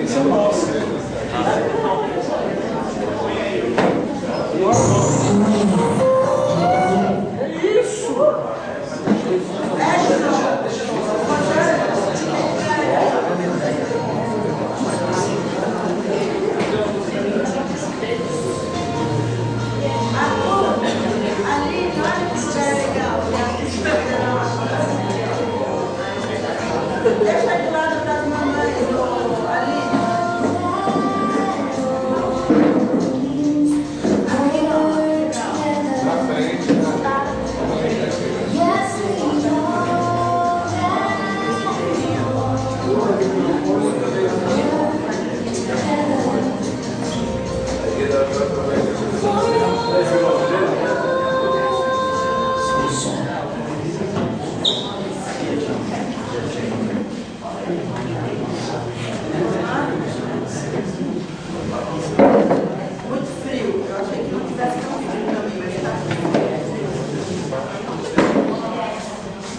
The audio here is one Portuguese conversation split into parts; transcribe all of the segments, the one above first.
São nossos. Deixa de lado das mamães, ali.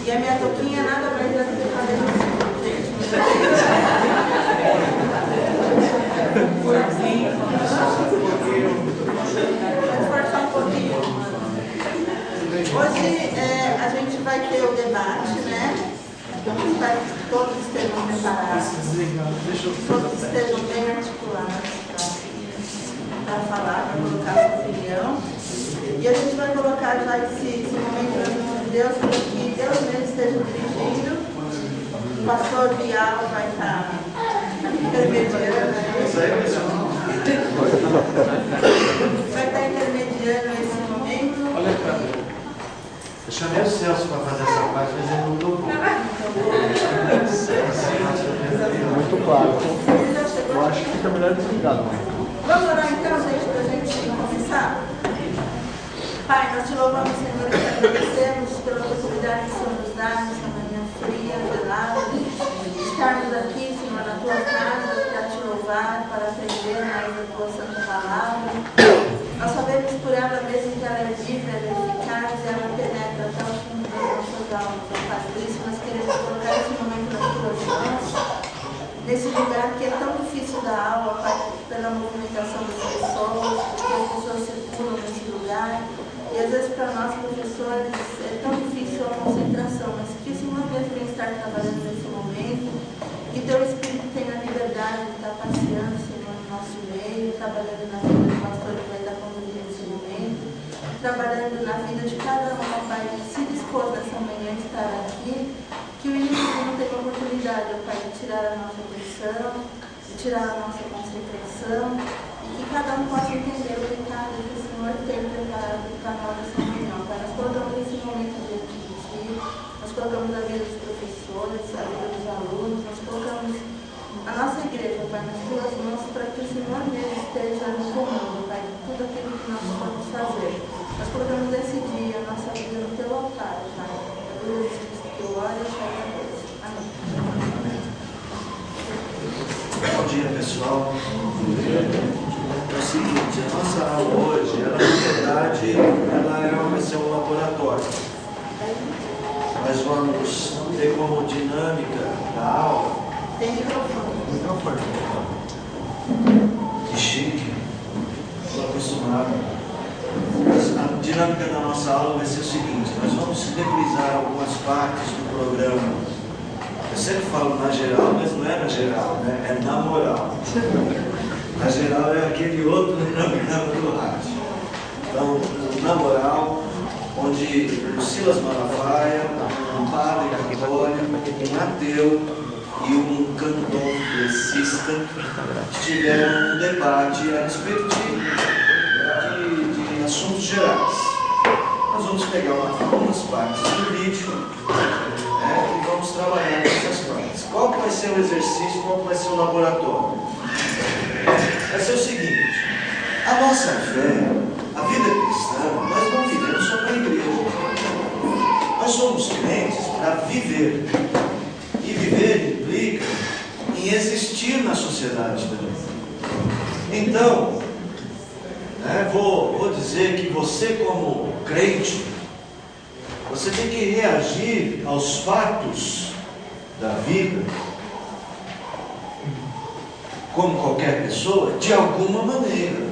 E a minha touquinha nada mais é do que fazer esforçar um pouquinho. Hoje a gente vai ter o debate, né? Então espero que todos estejam preparados, todos estejam bem articulados para falar, para colocar a sua opinião. E a gente vai colocar já esse momento nas mãos de Deus, para que Deus mesmo esteja dirigindo. O pastor Bial vai estar intermediando. Vai estar intermediando esse momento. Olha, cara, eu chamei o Celso para fazer essa parte, mas ele não tocou. Muito claro. Eu acho que fica melhor desligado. Vamos orar então, gente, para a gente começar? Pai, nós te louvamos, Senhor, e te agradecemos pela possibilidade que o Senhor nos dá nessa manhã fria, gelada, estarmos aqui, Senhor, na tua casa, para te louvar, para aprender mais da tua santa palavra. Nós sabemos por ela mesmo que ela é viva, ela é eficaz, ela penetra até o fundo das nossas almas, Pai. Por isso nós queremos colocar esse momento nas tuas mãos, nesse lugar que é tão difícil da aula, Pai, pela movimentação das pessoas, porque as pessoas circulam nesse lugar. E às vezes para nós, professores, é tão difícil a concentração, mas que o Senhor mesmo vem estar trabalhando nesse momento, que teu Espírito tenha a liberdade de estar passeando, Senhor, no nosso meio, trabalhando na vida do pastor que vai estar conduzindo esse momento, trabalhando na vida de cada um, Pai, que se dispôs nessa manhã a estar aqui, que o inimigo não tenha oportunidade, Pai, de tirar a nossa atenção, de tirar a nossa concentração, e que cada um possa entender o recado que o Senhor tem preparado para nós nessa manhã. Pai, nós colocamos esse momento diante de Ti, nós colocamos a vida dos professores, a vida dos alunos, nós colocamos a nossa igreja, Pai, nas Tuas mãos, para que o Senhor mesmo esteja no comando, Pai, de tudo aquilo que nós podemos fazer. Nós colocamos esse dia, a nossa vida no Teu altar, Pai. A Deus que eu oro e chamo a Deus. Amém. Bom dia, pessoal. É o seguinte, a nossa aula hoje, ela, na verdade, vai ser um laboratório. Nós vamos ter como dinâmica da aula. Tem microfone. Que chique. Estou acostumado. A dinâmica da nossa aula vai ser o seguinte: nós vamos reprisar algumas partes do programa. Eu sempre falo na geral, mas não é na geral, né? É na moral. Na geral é aquele outro programa do rádio. Então, na moral, onde o Silas Malafaia, um padre católico, um ateu e um candomblessista tiveram um debate a respeito de assuntos gerais. Nós vamos pegar algumas partes do vídeo, né, e vamos trabalhar nessas partes. Qual que vai ser o exercício, qual que vai ser o laboratório? Vai ser o seguinte: a nossa fé, a vida cristã, nós não vivemos só para a igreja. Nós somos crentes para viver. E viver implica em existir na sociedade também. Então, vou dizer que você, como crente, Você tem que reagir aos fatos da vida, como qualquer pessoa, de alguma maneira.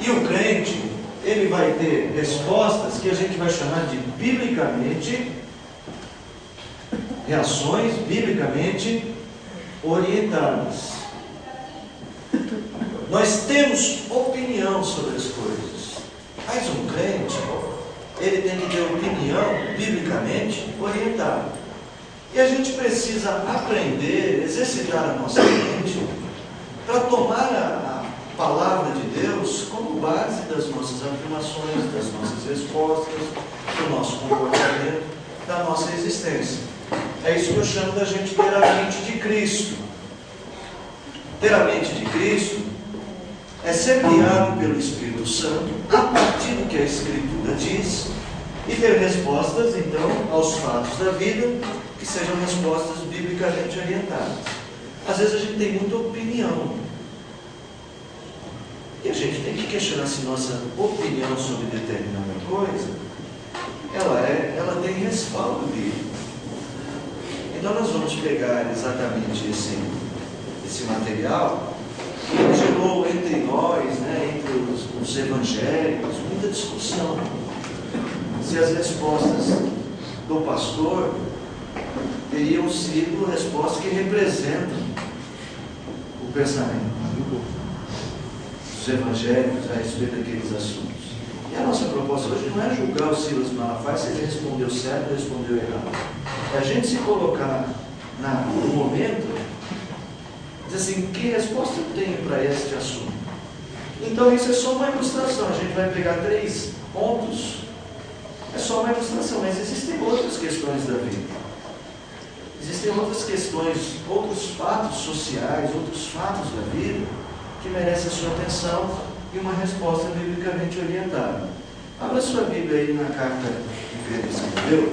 E o crente, ele vai ter respostas que a gente vai chamar de biblicamente, reações biblicamente orientadas. Nós temos opinião sobre as coisas, mas um crente, ele tem que ter opinião biblicamente orientada. E a gente precisa aprender, exercitar a nossa mente para tomar a palavra de Deus como base das nossas afirmações, das nossas respostas, do nosso comportamento, da nossa existência. É isso que eu chamo da gente ter a mente de Cristo. Ter a mente de Cristo é ser guiado pelo Espírito Santo a partir do que a Escritura diz e ter respostas, então, aos fatos da vida que sejam respostas biblicamente orientadas. Às vezes a gente tem muita opinião e a gente tem que questionar se nossa opinião sobre determinada coisa ela tem respaldo bíblico. Então nós vamos pegar exatamente esse material que gerou entre nós, entre os evangélicos, muita discussão se as respostas do pastor teriam sido respostas que representam o pensamento dos evangélicos a respeito daqueles assuntos. E a nossa proposta hoje não é julgar o Silas Malafaia se ele respondeu certo ou respondeu errado. É a gente se colocar no momento, dizer assim, que resposta eu tenho para este assunto? Então isso é só uma ilustração. A gente vai pegar 3 pontos. É só uma ilustração, mas existem outras questões da vida. Existem outras questões, outros fatos sociais, outros fatos da vida que merecem a sua atenção e uma resposta biblicamente orientada. Abra sua Bíblia aí na carta que Pedro escreveu.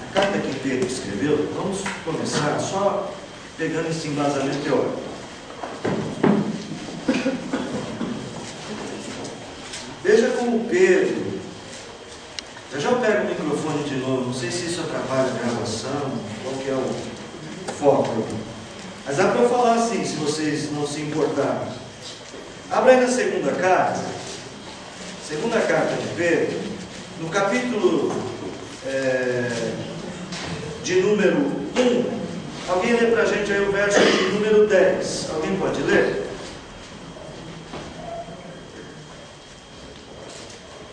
A carta que Pedro escreveu, vamos começar só pegando esse embasamento teórico. Veja como Pedro. Eu já pego o microfone de novo, não sei se isso atrapalha a gravação, qual que é o foco. Mas dá para eu falar assim, se vocês não se importarem. Abra aí na segunda carta de Pedro, no capítulo de número 1. Alguém lê para a gente aí o verso de número 10. Alguém pode ler?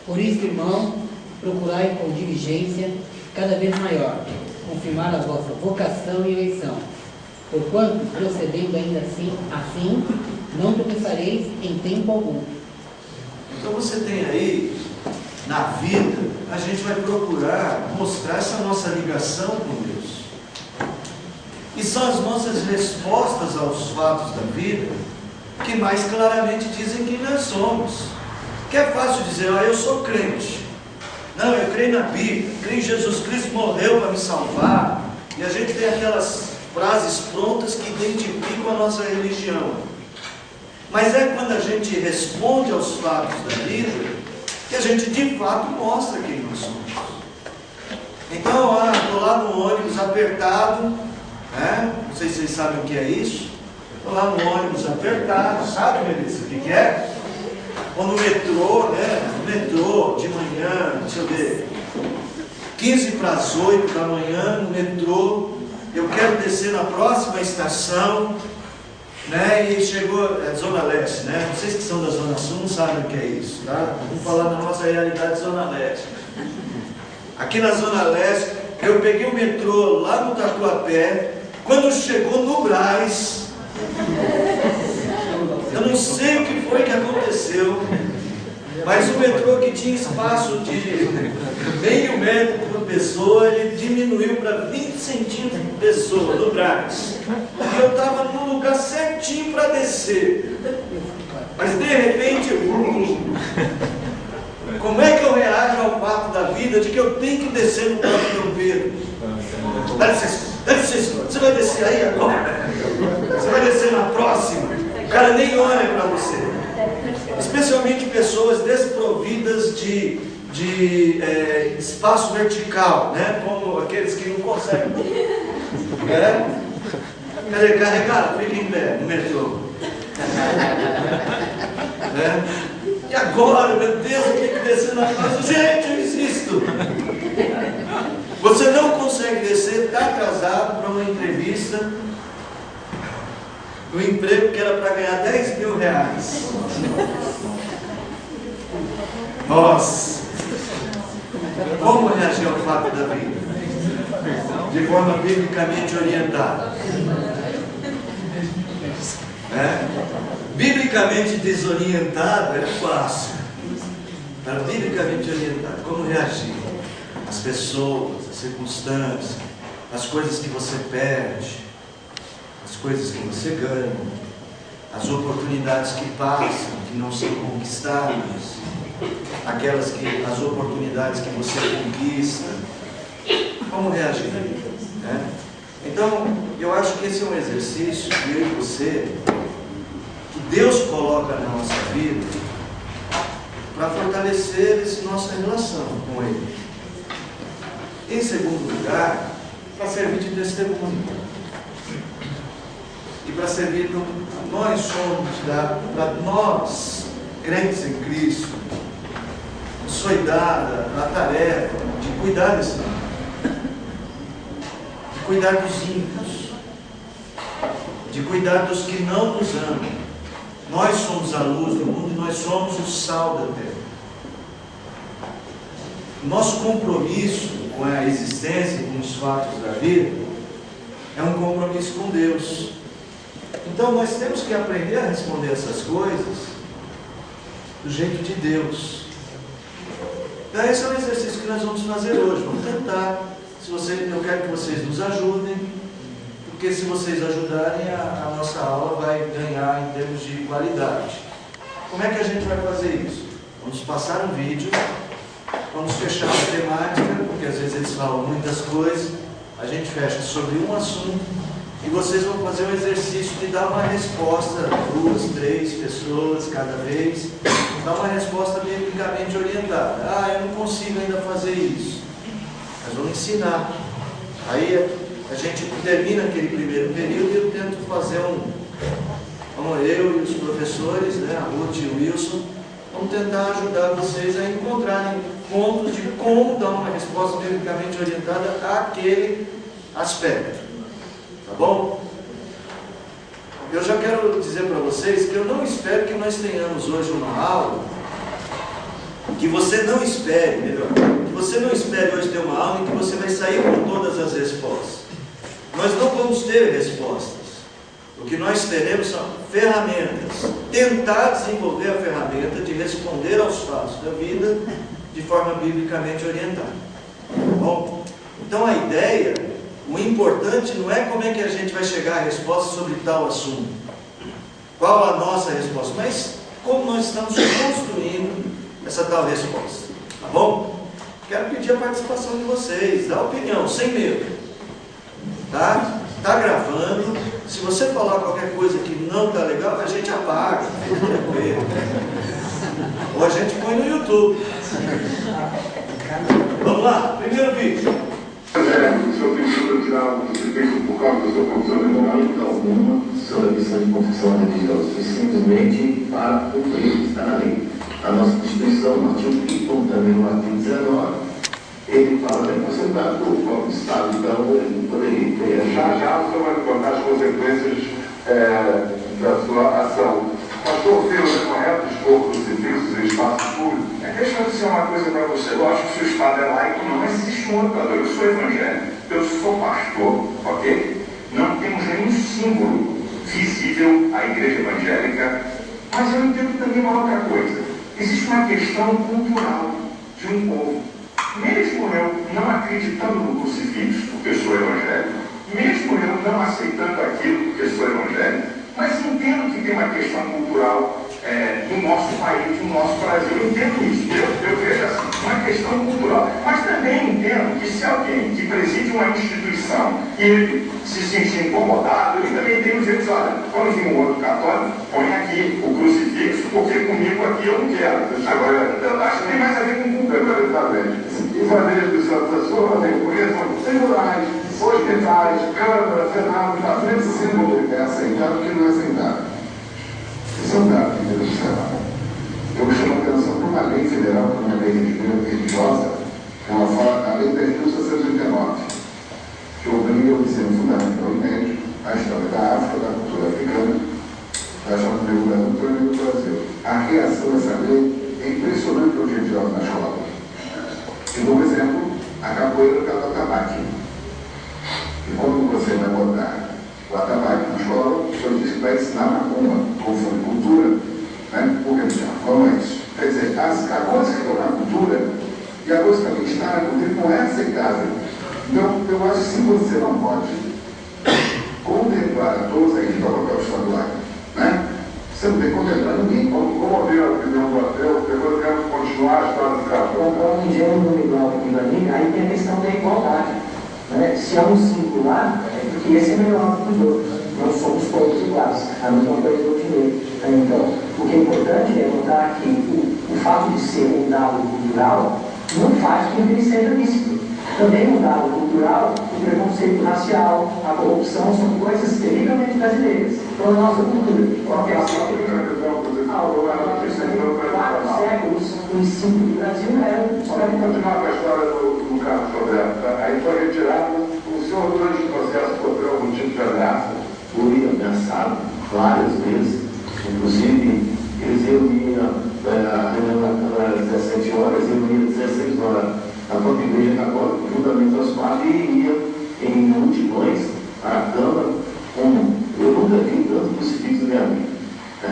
Por isso, irmão, procurai com diligência cada vez maior confirmar a vossa vocação e eleição, porquanto, procedendo ainda assim, não tropeçareis em tempo algum. Então você tem aí, na vida, a gente vai procurar mostrar essa nossa ligação com Deus. E são as nossas respostas aos fatos da vida que mais claramente dizem quem nós somos. Que é fácil dizer, eu sou crente. Não, eu creio na Bíblia, creio em Jesus Cristo, morreu para me salvar. E a gente tem aquelas frases prontas que identificam a nossa religião. Mas é quando a gente responde aos fatos da vida que a gente de fato mostra quem nós somos. Então, estou lá no ônibus apertado, não sei se vocês sabem o que é isso. Estou lá no ônibus apertado, sabe, Melissa, o que é? Ou no metrô, no metrô de manhã, deixa eu ver, 15 para as 8 da manhã, no metrô, eu quero descer na próxima estação, e chegou, Zona Leste, vocês que são da Zona Sul não sabem o que é isso, tá? Vamos falar da nossa realidade Zona Leste. Aqui na Zona Leste, eu peguei o metrô lá no Tatuapé, quando chegou no Brás, eu não sei o que foi que aconteceu, mas o metrô que tinha espaço de meio metro por pessoa, ele diminuiu para 20 centímetros por pessoa no Brás. E eu estava no lugar certinho para descer. Mas de repente, como é que eu reajo ao fato da vida de que eu tenho que descer no Parque Dom Pedro? Dá licença, você vai descer aí agora? Você vai descer na próxima? O cara nem olha para você. Especialmente pessoas desprovidas de de espaço vertical, né? Como aqueles que não conseguem. Cadê? Carregar, fica em pé no metrô. E agora, meu Deus, eu tenho que descer na casa. Gente, eu existo. Você não consegue descer, está atrasado para uma entrevista, um emprego que era para ganhar 10 mil reais. Nossa! Como reagir ao fato da vida? De forma biblicamente orientada. Biblicamente desorientado é fácil. Mas biblicamente orientado, como reagir? As pessoas, as circunstâncias, as coisas que você perde, as coisas que você ganha, as oportunidades que passam, que não são conquistadas, as oportunidades que você conquista. Como reagir? Então, eu acho que esse é um exercício que eu e você, que Deus coloca na nossa vida para fortalecer essa nossa relação com Ele. Em segundo lugar, para servir de testemunho. E para servir, nós somos, para nós, crentes em Cristo, nos foi dada a tarefa de cuidar desse mundo. De cuidar dos ímpios, de cuidar dos que não nos amam. Nós somos a luz do mundo e nós somos o sal da terra. Nosso compromisso com a existência e com os fatos da vida é um compromisso com Deus. Então nós temos que aprender a responder essas coisas do jeito de Deus. Então esse é o exercício que nós vamos fazer hoje. Vamos tentar. Eu quero que vocês nos ajudem, porque se vocês ajudarem, a nossa aula vai ganhar em termos de qualidade. Como é que a gente vai fazer isso? Vamos passar um vídeo, vamos fechar a temática, porque às vezes eles falam muitas coisas, a gente fecha sobre um assunto, e vocês vão fazer um exercício de dar uma resposta, 2, 3 pessoas cada vez, dar uma resposta biblicamente orientada. Eu não consigo ainda fazer isso. Nós vamos ensinar. Aí a gente termina aquele primeiro período e eu tento fazer eu e os professores, a Ruth e o Wilson, vamos tentar ajudar vocês a encontrarem pontos de como dar uma resposta biblicamente orientada àquele aspecto. Tá bom? Eu já quero dizer para vocês que eu não espero que nós tenhamos hoje uma aula, que você não espere, melhor, que você não espere hoje ter uma aula em que você vai sair com todas as respostas. Nós não vamos ter respostas. O que nós teremos são ferramentas. Tentar desenvolver a ferramenta de responder aos fatos da vida de forma biblicamente orientada. Bom, então a ideia, o importante não é como é que a gente vai chegar à resposta sobre tal assunto, qual a nossa resposta, mas como nós estamos construindo essa tal resposta. Tá bom? Quero pedir a participação de vocês, dá opinião, sem medo. Tá? Tá gravando. Se você falar qualquer coisa que não está legal, a gente apaga. Ou a gente põe no YouTube. Vamos lá, primeiro vídeo. Se eu tenho que tirar o defeito por causa da sua confissão religiosa, alguma sobre a missão de confissão religiosa, foi simplesmente para cumprir o que está na lei. A nossa Constituição, no artigo 5, também no artigo 19, ele fala da possibilidade do Estado, então, ele poderia ter. Já você vai contar as consequências da sua ação. Pastor, é correto expor crucifixos em espaços públicos? Deixa eu dizer uma coisa para você. Lógico que se o Estado é laico, não existe um outro. Eu sou evangélico, eu sou pastor, ok? Não temos nenhum símbolo visível à igreja evangélica, mas eu entendo também uma outra coisa. Existe uma questão cultural de um povo. Mesmo eu não acreditando no crucifixo, porque sou evangélico, mesmo eu não aceitando aquilo, porque sou evangélico, mas entendo que tem uma questão cultural do nosso país, do nosso Brasil. Eu entendo isso. Eu vejo assim, uma questão cultural. Mas também entendo que se alguém que preside uma instituição e ele se sentir incomodado, ele também tem o jeito de dizer, olha, quando vir um outro católico, põe aqui o crucifixo, porque comigo aqui eu não quero. Agora, eu acho que tem mais a ver com complementaridade. Igrejas do Santo Açúcar, são tribunais, hospitais, câmaras, senados, está frente símbolo. É aceitável que não é aceitável. Isso é um dado que deve observar. Eu chamo a atenção para uma lei federal, para uma lei religiosa, ela fala, a lei 10.639, que obriga o ensino fundamental e médio à história da África, da cultura africana, da história do Rio Grande do Sul e do Brasil. A reação a essa lei é impressionante hoje em dia na escola. Eu dou um exemplo, a capoeira do atabaque. E quando você vai botar o atabaque na escola, o senhor diz que vai ensinar macumba, como cultura, né? Porque como é isso? Quer dizer, a coisa que estão na cultura e a coisa que está na cultura não é aceitável. Então, eu acho que se você não pode contemplar a todos aí para o papel estadual, né? Você não tem que contemplar ninguém. Como ouvir a opinião do ateu, depois eu quero continuar a história do carro. Como o ingênuo Miguel ali, aí tem a questão da igualdade. Né? Se há um singular, é porque esse é melhor do que os outros. Não somos todos iguais, a mesma coisa do direito. Então, o que é importante é notar que o fato de ser um dado cultural não faz com que ele seja lícito. Também um dado cultural, o preconceito racial, a corrupção são coisas terrivelmente brasileiras. Então, a nossa cultura, ao longo de 4 séculos, o ensino do Brasil era Vamos continuar com a história do Carlos Roberto. Aí foi retirado, o senhor durante o processo sofreu algum tipo de ameaça? Fui ameaçado várias vezes, inclusive eles reuniam a Câmara às 17 horas, eu ia às 16 horas. A própria Igreja Católica, juntamente aos padres, ia em multidões à Câmara. Eu nunca vi tanto crucifixo na minha vida.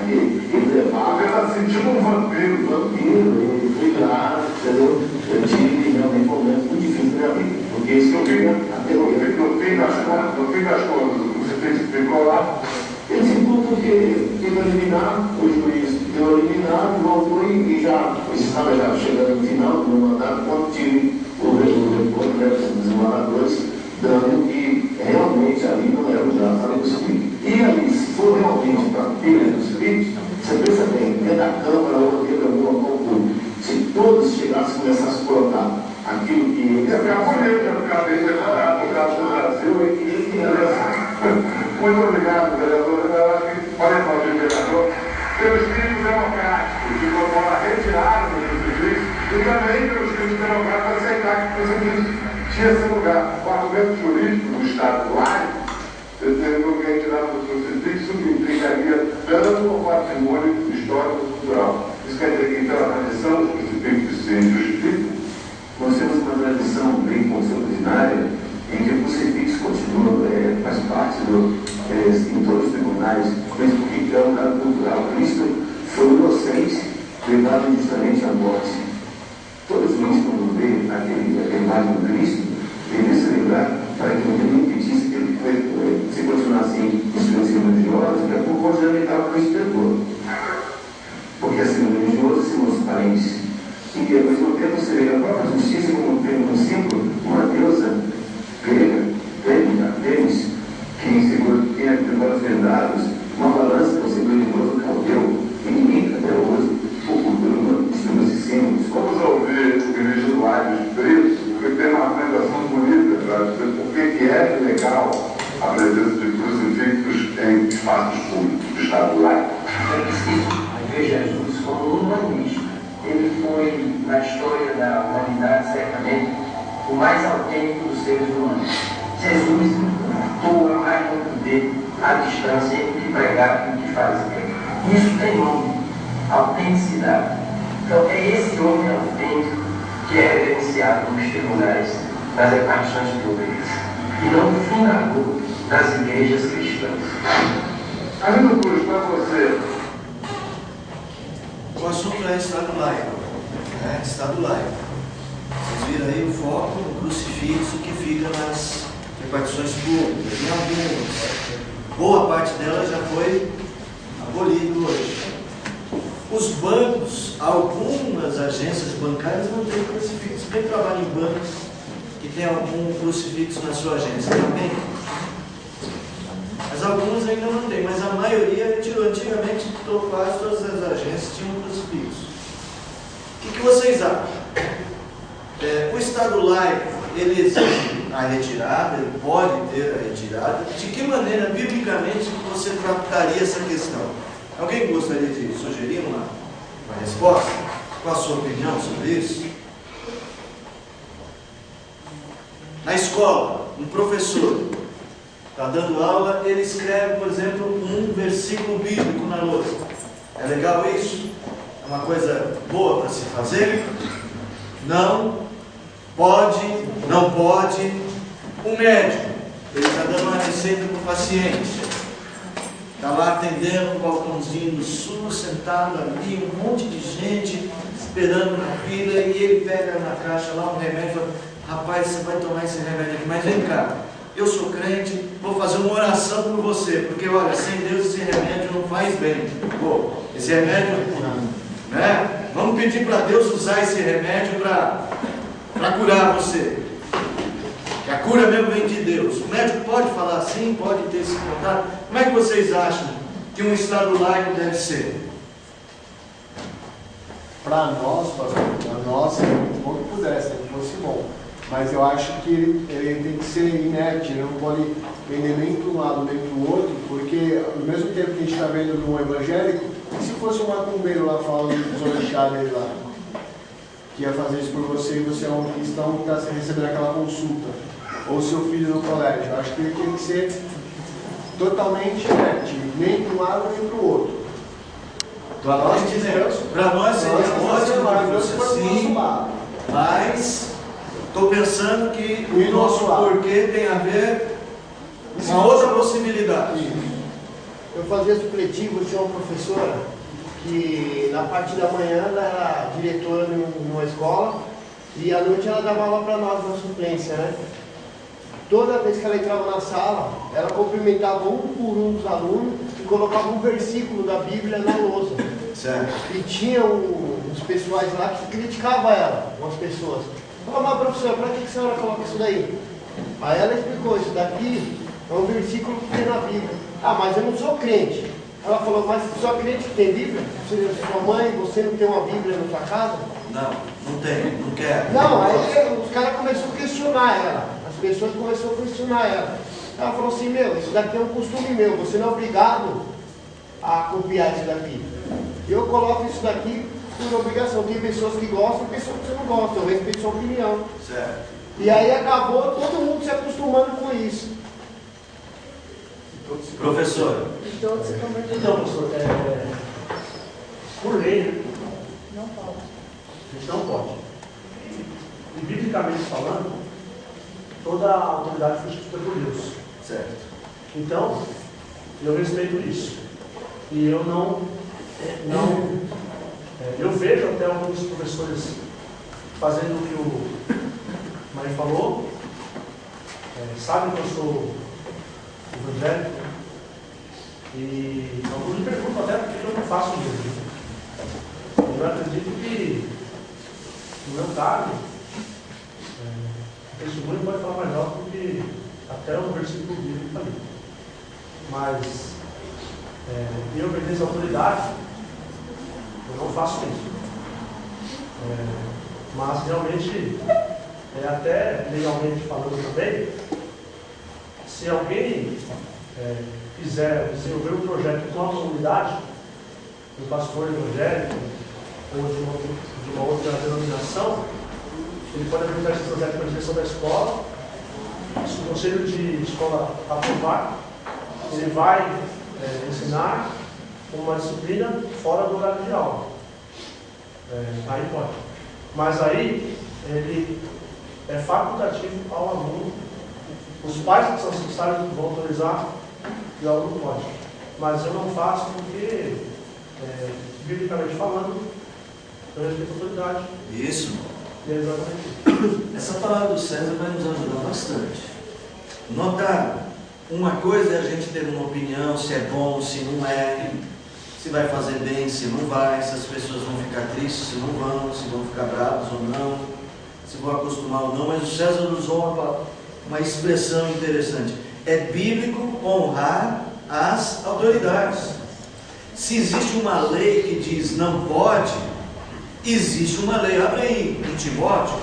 Ele levava. Era assim, tipo um vampiro. Eu fui lá, entendeu? Eu tive realmente momentos muito difíceis na minha vida. Porque isso eu queria até hoje. No fim das contas, o crucifixo ficou lá. Ele ficou porque teve eliminar, o juiz deu eliminar, voltou e já estava já chegando no final do meu mandato, quando tive o repórter dos desembargadores, dando que realmente ali não era o já para o Espírito. E ali, se for realmente para a pilha do Espírito, você pensa bem, dentro da Câmara ou dentro de alguma concurso, se todos chegassem e começassem a colocar aquilo que eles... Ia ficar bonito, ia ficar bem preparado no caso do Brasil e muito obrigado, vereador. Eu acho que pode aplaudir o vereador pelo espírito democrático, de propor a retirada do crucifixo e também pelo espírito democrático de aceitar que o crucifixo tinha seu lugar. O argumento jurídico do Estado laico, tendo que retirar do crucifixo, implicaria dano ao patrimônio histórico e cultural. Isso quer dizer que, pela tradição, os crucifixos se justificam. Nós temos uma tradição bem constitucionária em que o crucifixo continua, faz parte em todos os tribunais, mesmo porque é um dado cultural. Cristo foi inocente, levado injustamente à morte. Todos nós, quando vê aquele imagem do Cristo, devem se lembrar para que não impedisse que ele se continuasse em instituições religiosas, que a pouco pode alimentar o Cristo perdoa. Porque assim, o religioso se mostra parente. E ao mesmo tempo você vê a própria justiça como um símbolo, uma deusa grega, Temis, que segura, tem olhos vendados, uma balança para o religioso caldeu, e ninguém até hoje, por cultura humana, estuda esses símbolos. Vamos ouvir o ministro Lages Brito, que tem uma apresentação bonita para dizer por que é legal a presença de crucifixos em espaços públicos do Estado laico. A Igreja Jesus como humanista. Ele foi, na história da humanidade, certamente, o mais autêntico dos seres humanos. Jesus doa mais no poder à distância entre pregar e o que fazer. Isso tem nome, autenticidade. Então, é esse homem autêntico que é reverenciado nos tribunais das repartições públicas e não o fundador das igrejas cristãs. Arlindo Cruz, para você, O assunto é Estado laico. Estado laico. Vocês viram aí o foco no crucifixo que fica nas repartições públicas. Em algumas, boa parte dela já foi abolido hoje. Os bancos, algumas agências bancárias não têm crucifixo. Quem trabalha em bancos que tem algum crucifixo na sua agência? Tem? Mas algumas ainda não tem, mas a maioria retirou. Antigamente, quase todas as agências tinham um crucifixo. O que vocês acham? O Estado laico, ele exige a retirada, ele pode ter a retirada. De que maneira, biblicamente, você trataria essa questão? Alguém gostaria de sugerir uma resposta? Qual a sua opinião sobre isso? Na escola, um professor está dando aula, ele escreve, por exemplo, um versículo bíblico na lousa. É legal isso? É uma coisa boa para se fazer? Não pode, não pode. Um médico, ele está dando uma receita para o paciente. Está lá atendendo um balcãozinho do SUS, sentado ali, um monte de gente esperando na fila, e ele pega na caixa lá um remédio e fala: rapaz, você vai tomar esse remédio aqui, mas vem cá, eu sou crente, vou fazer uma oração por você, porque olha, sem Deus esse remédio não faz bem. Pô, esse remédio, né? Vamos pedir para Deus usar esse remédio para curar você. Que a cura mesmo vem de Deus. O médico pode falar assim, pode ter esse contato. Como é que vocês acham que um Estado laico deve ser? Para nós, para nós, é muito bom que pudesse, que fosse bom. Mas eu acho que ele tem que ser inerte, ele não pode vender nem para um lado nem para o outro, porque ao mesmo tempo que a gente está vendo no evangélico, e se fosse um macumbeiro lá falando dos orixás dele lá, que ia fazer isso por você e você é um cristão que está recebendo aquela consulta, ou seu filho no colégio, eu acho que ele tem que ser totalmente inerte, nem para um lado nem para o outro. Para nós seria ótimo, sim, mas estou pensando que o nosso porquê tem a ver com uma outra possibilidade. Eu fazia supletivo, tinha uma professora que na parte da manhã ela era diretora numa escola e à noite ela dava aula para nós na suplência, né? Toda vez que ela entrava na sala, ela cumprimentava um por um dos alunos e colocava um versículo da Bíblia na lousa. Certo. E tinha uns pessoais lá que criticavam ela, umas pessoas. Falou: mas professora, para que a senhora coloca isso daí? Aí ela explicou: isso daqui é um versículo que tem na Bíblia. Ah, mas eu não sou crente. Ela falou: mas só crente que tem Bíblia? Sua mãe, você não tem uma Bíblia na sua casa? Não tem, não quer. Não, aí os caras começaram a questionar ela. As pessoas começaram a questionar ela. Ela falou assim: meu, isso daqui é um costume meu, você não é obrigado a copiar isso daqui. Eu coloco isso daqui por obrigação. Tem pessoas que gostam e pessoas que você não gosta. Eu respeito sua opinião. Certo. E aí acabou todo mundo se acostumando com isso. Professor. Então, professor, por lei, né? Não pode. A gente não pode. E biblicamente falando, toda a autoridade foi instituída por Deus. Certo. Então, eu respeito isso. E eu eu vejo até alguns professores fazendo o que o Maria falou, sabem que eu sou evangélico, e alguns me perguntam até por que eu não faço mesmo. Eu acredito que no meu caso, o testemunho pode falar melhor do que até o versículo bíblico está ali. Mas em obediência à autoridade, eu não faço isso. Mas realmente, até legalmente falando também, se alguém quiser desenvolver um projeto com a comunidade, um pastor evangélico ou de uma outra denominação, ele pode apresentar esse projeto para a direção da escola. Se o conselho de escola aprovar, ele vai ensinar uma disciplina fora do horário de aula. Aí pode. Mas aí ele é facultativo ao aluno. Os pais que são necessários vão autorizar e o aluno pode. Mas eu não faço porque, biblicamente falando, eu respeito a autoridade. Isso. E é exatamente isso. Essa palavra do César vai nos ajudar bastante. Notar, uma coisa é a gente ter uma opinião, se é bom, se não é, se vai fazer bem, se não vai, se as pessoas vão ficar tristes, se não vão, se vão ficar bravos ou não, se vão acostumar ou não, mas o César usou uma expressão interessante. É bíblico honrar as autoridades. Se existe uma lei que diz não pode, existe uma lei. Abre aí em Timóteo.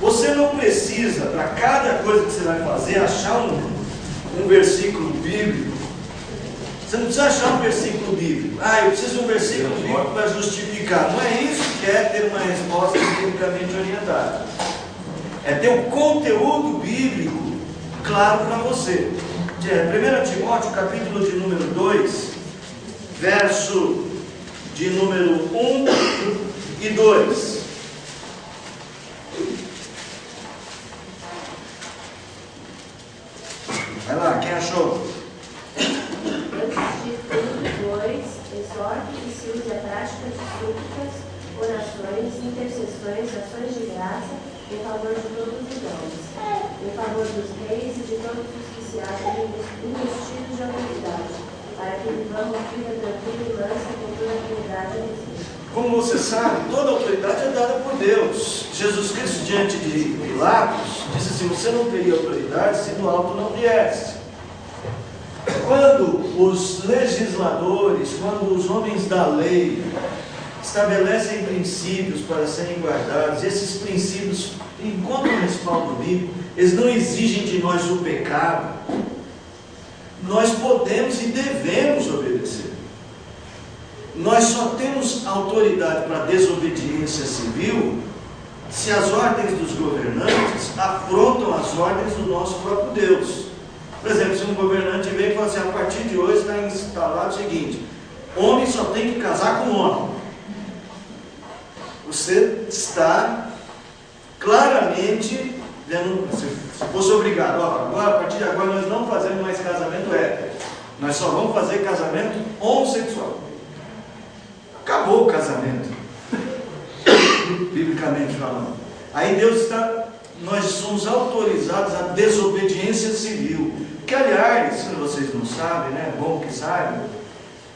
Você não precisa, para cada coisa que você vai fazer, achar um versículo bíblico. Você não precisa achar um versículo bíblico. Eu preciso de um versículo bíblico para justificar. Não é isso que é ter uma resposta biblicamente orientada. É ter um conteúdo bíblico claro para você. 1 Timóteo, capítulo de número 2, verso de número 1 e 2. Vai lá, quem achou? Exorte que se use a prática de súplicas, orações, intercessões, ações de graça, em favor de todos os homens, em favor dos reis e de todos os que se acham investidos de autoridade, para que vivamos vida tranquila e mansa com toda a dignidade e respeito. Como você sabe, toda autoridade é dada por Deus. Jesus Cristo, diante de Pilatos, disse assim: você não teria autoridade se do alto não viesse. Quando os legisladores, quando os homens da lei estabelecem princípios para serem guardados, esses princípios encontram respaldo bíblico, eles não exigem de nós o pecado, nós podemos e devemos obedecer. Nós só temos autoridade para desobediência civil se as ordens dos governantes afrontam as ordens do nosso próprio Deus. Por exemplo, se um governante vem e fala assim: a partir de hoje está instalado o seguinte, homem só tem que casar com homem. Você está claramente vendo, se fosse obrigado, agora, a partir de agora nós não fazemos mais casamento hétero, nós só vamos fazer casamento homossexual. Acabou o casamento, biblicamente falando. Aí nós somos autorizados à desobediência civil. Que, aliás, se vocês não sabem, né, é bom que saibam,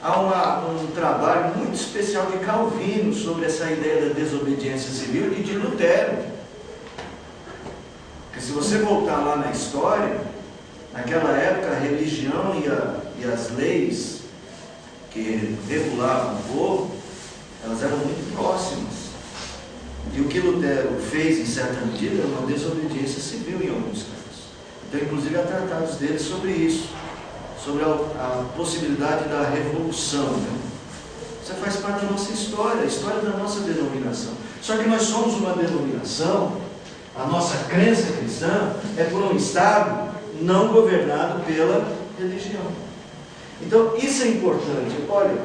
há um trabalho muito especial de Calvino sobre essa ideia da desobediência civil e de Lutero. Porque se você voltar lá na história, naquela época a religião e as leis que regulavam o povo, elas eram muito próximas. E o que Lutero fez, em certa medida, é uma desobediência civil em alguns casos. Então, inclusive, há tratados dele sobre isso, sobre a possibilidade da revolução. Né? Isso faz parte da nossa história, a história da nossa denominação. Só que nós somos uma denominação, a nossa crença cristã é por um Estado não governado pela religião. Então, isso é importante. Olha,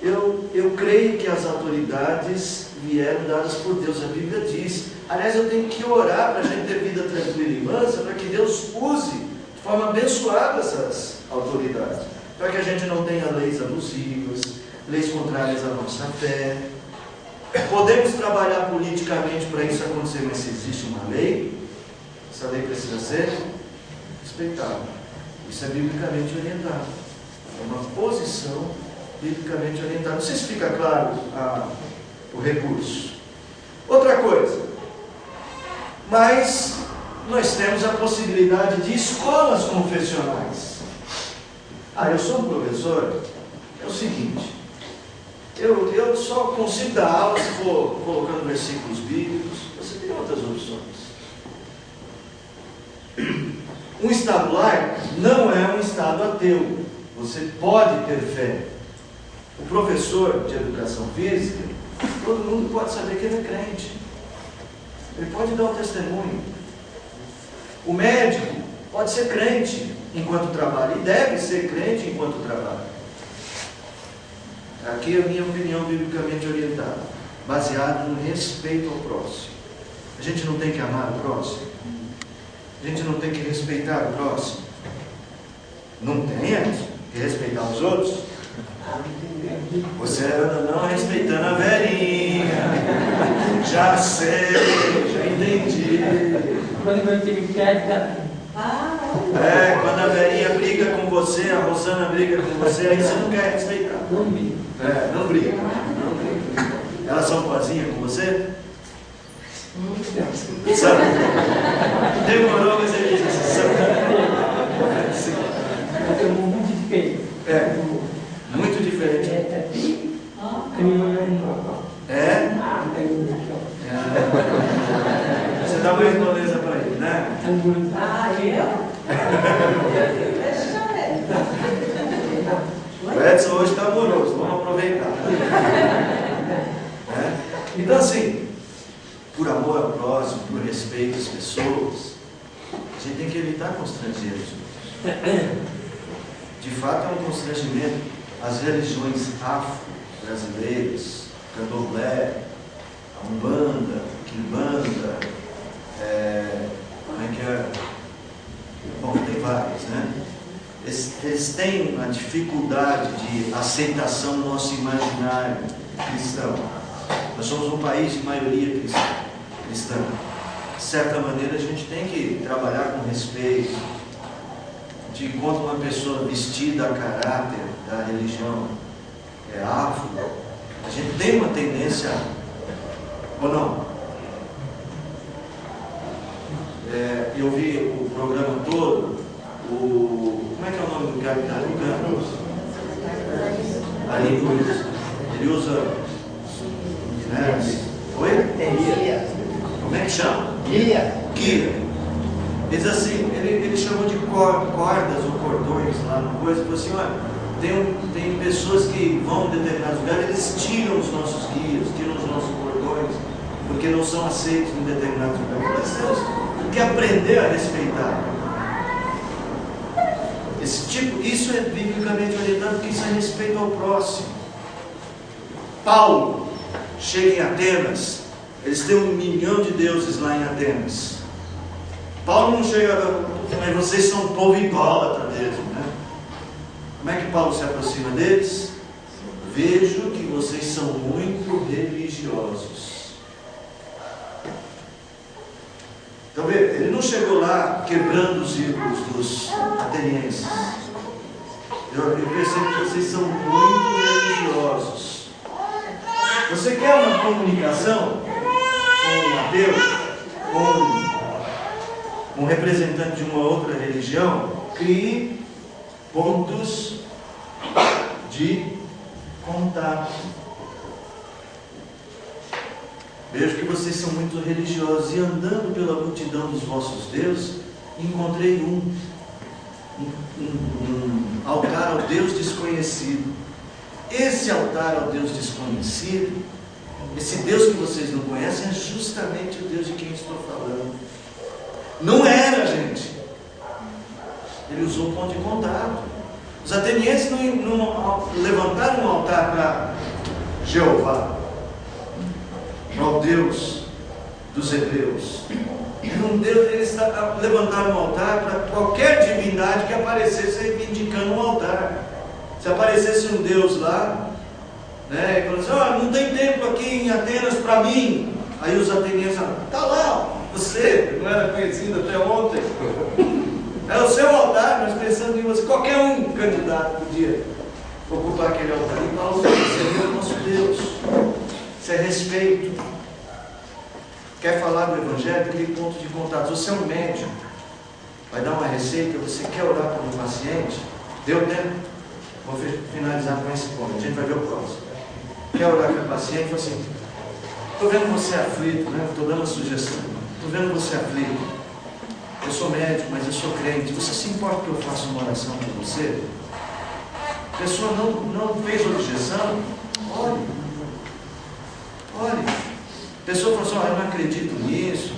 eu creio que as autoridades vieram dadas por Deus, a Bíblia diz. Aliás, eu tenho que orar para a gente ter vida tranquila e mansa, para que Deus use de forma abençoada essas autoridades, para que a gente não tenha leis abusivas, leis contrárias à nossa fé. Podemos trabalhar politicamente para isso acontecer, mas se existe uma lei, essa lei precisa ser respeitada. Isso é biblicamente orientado. É uma posição biblicamente orientada. Não sei se fica claro o recurso. Outra coisa, mas nós temos a possibilidade de escolas confessionais. Eu sou um professor, é o seguinte, eu só consigo dar aula se for colocando versículos bíblicos. Você tem outras opções. Um estado laico não é um estado ateu. Você pode ter fé. O professor de educação física, todo mundo pode saber que ele é crente. Ele pode dar o testemunho. O médico pode ser crente enquanto trabalha, e deve ser crente enquanto trabalha. Aqui é a minha opinião biblicamente orientada, baseada no respeito ao próximo. A gente não tem que amar o próximo? A gente não tem que respeitar o próximo? Não tem, Edson? Que respeitar os outros? Você anda não respeitando a velhinha. Já sei, já entendi. Quando meu time perde, quando a velhinha briga com você, a Rosana briga com você, aí você não quer respeitar. Não briga. Não briga. Elas são boazinhas com você? Sabe? Demorou, mas ele disse, sabe? É, muito diferente. Você dá mais moleza para ele, né? Ah, eu? O Edson hoje está amoroso, vamos aproveitar. Então, assim, por amor ao próximo, por respeito às pessoas, a gente tem que evitar constrangeres. De fato, é um constrangimento. As religiões afro-brasileiras, candomblé, a umbanda, quimbanda, como é que é? Bom, tem vários, né? Eles têm uma dificuldade de aceitação no nosso imaginário cristão. Nós somos um país de maioria cristã. De certa maneira, a gente tem que trabalhar com respeito. De encontro uma pessoa vestida a caráter da religião afro, a gente tem uma tendência, ou não? Eu vi o programa todo, como é que é o nome do cara que está ligando? Ali Cruz. Ele usa, oi? Como é que chama? Guia. Ele diz assim, ele chamou de cordas ou cordões lá no coisa, e falou assim, olha, tem pessoas que vão em determinados lugares, eles tiram os nossos guias, tiram os nossos cordões, porque não são aceitos em determinados lugares. Nós temos que aprender a respeitar. Isso é biblicamente orientado, porque isso é respeito ao próximo. Paulo chega em Atenas, eles têm 1 milhão de deuses lá em Atenas. Paulo não chega, mas vocês são um povo idólatra mesmo, né? Como é que Paulo se aproxima deles? Vejo que vocês são muito religiosos. Então, vê, ele não chegou lá quebrando os ídolos dos atenienses. Eu percebo que vocês são muito religiosos. Você quer uma comunicação com um ateu, com um representante de uma outra religião? Crie pontos de contato. Vejo que vocês são muito religiosos, e andando pela multidão dos vossos deuses, encontrei um altar ao Deus desconhecido. Esse altar ao Deus desconhecido, esse Deus que vocês não conhecem, é justamente o Deus de quem estou falando. Não era, gente. Ele usou um ponto de contato. Os atenienses não levantaram um altar para Jeová, ao Deus dos hebreus. Eles levantaram um altar para qualquer divindade que aparecesse reivindicando um altar. Se aparecesse um Deus lá, né, e falou assim, não tem templo aqui em Atenas para mim. Aí os atenienses falaram, está lá, você não era conhecido até ontem. É o seu altar, nós pensamos em você. Qualquer um candidato podia ocupar aquele altar. E Paulo disse, você é o nosso Deus. Isso é respeito. Quer falar do Evangelho? Tem ponto de contato. Você é um médico, vai dar uma receita, você quer orar por um paciente? Deu tempo? Vou finalizar com esse ponto, a gente vai ver o próximo. Quer orar com o paciente? Fala assim, estou vendo você aflito, né? Estou dando uma sugestão. Estou vendo você aflito. Eu sou médico, mas eu sou crente. Você se importa que eu faça uma oração por você? A pessoa não fez objeção? Ore. A pessoa falou assim, eu não acredito nisso.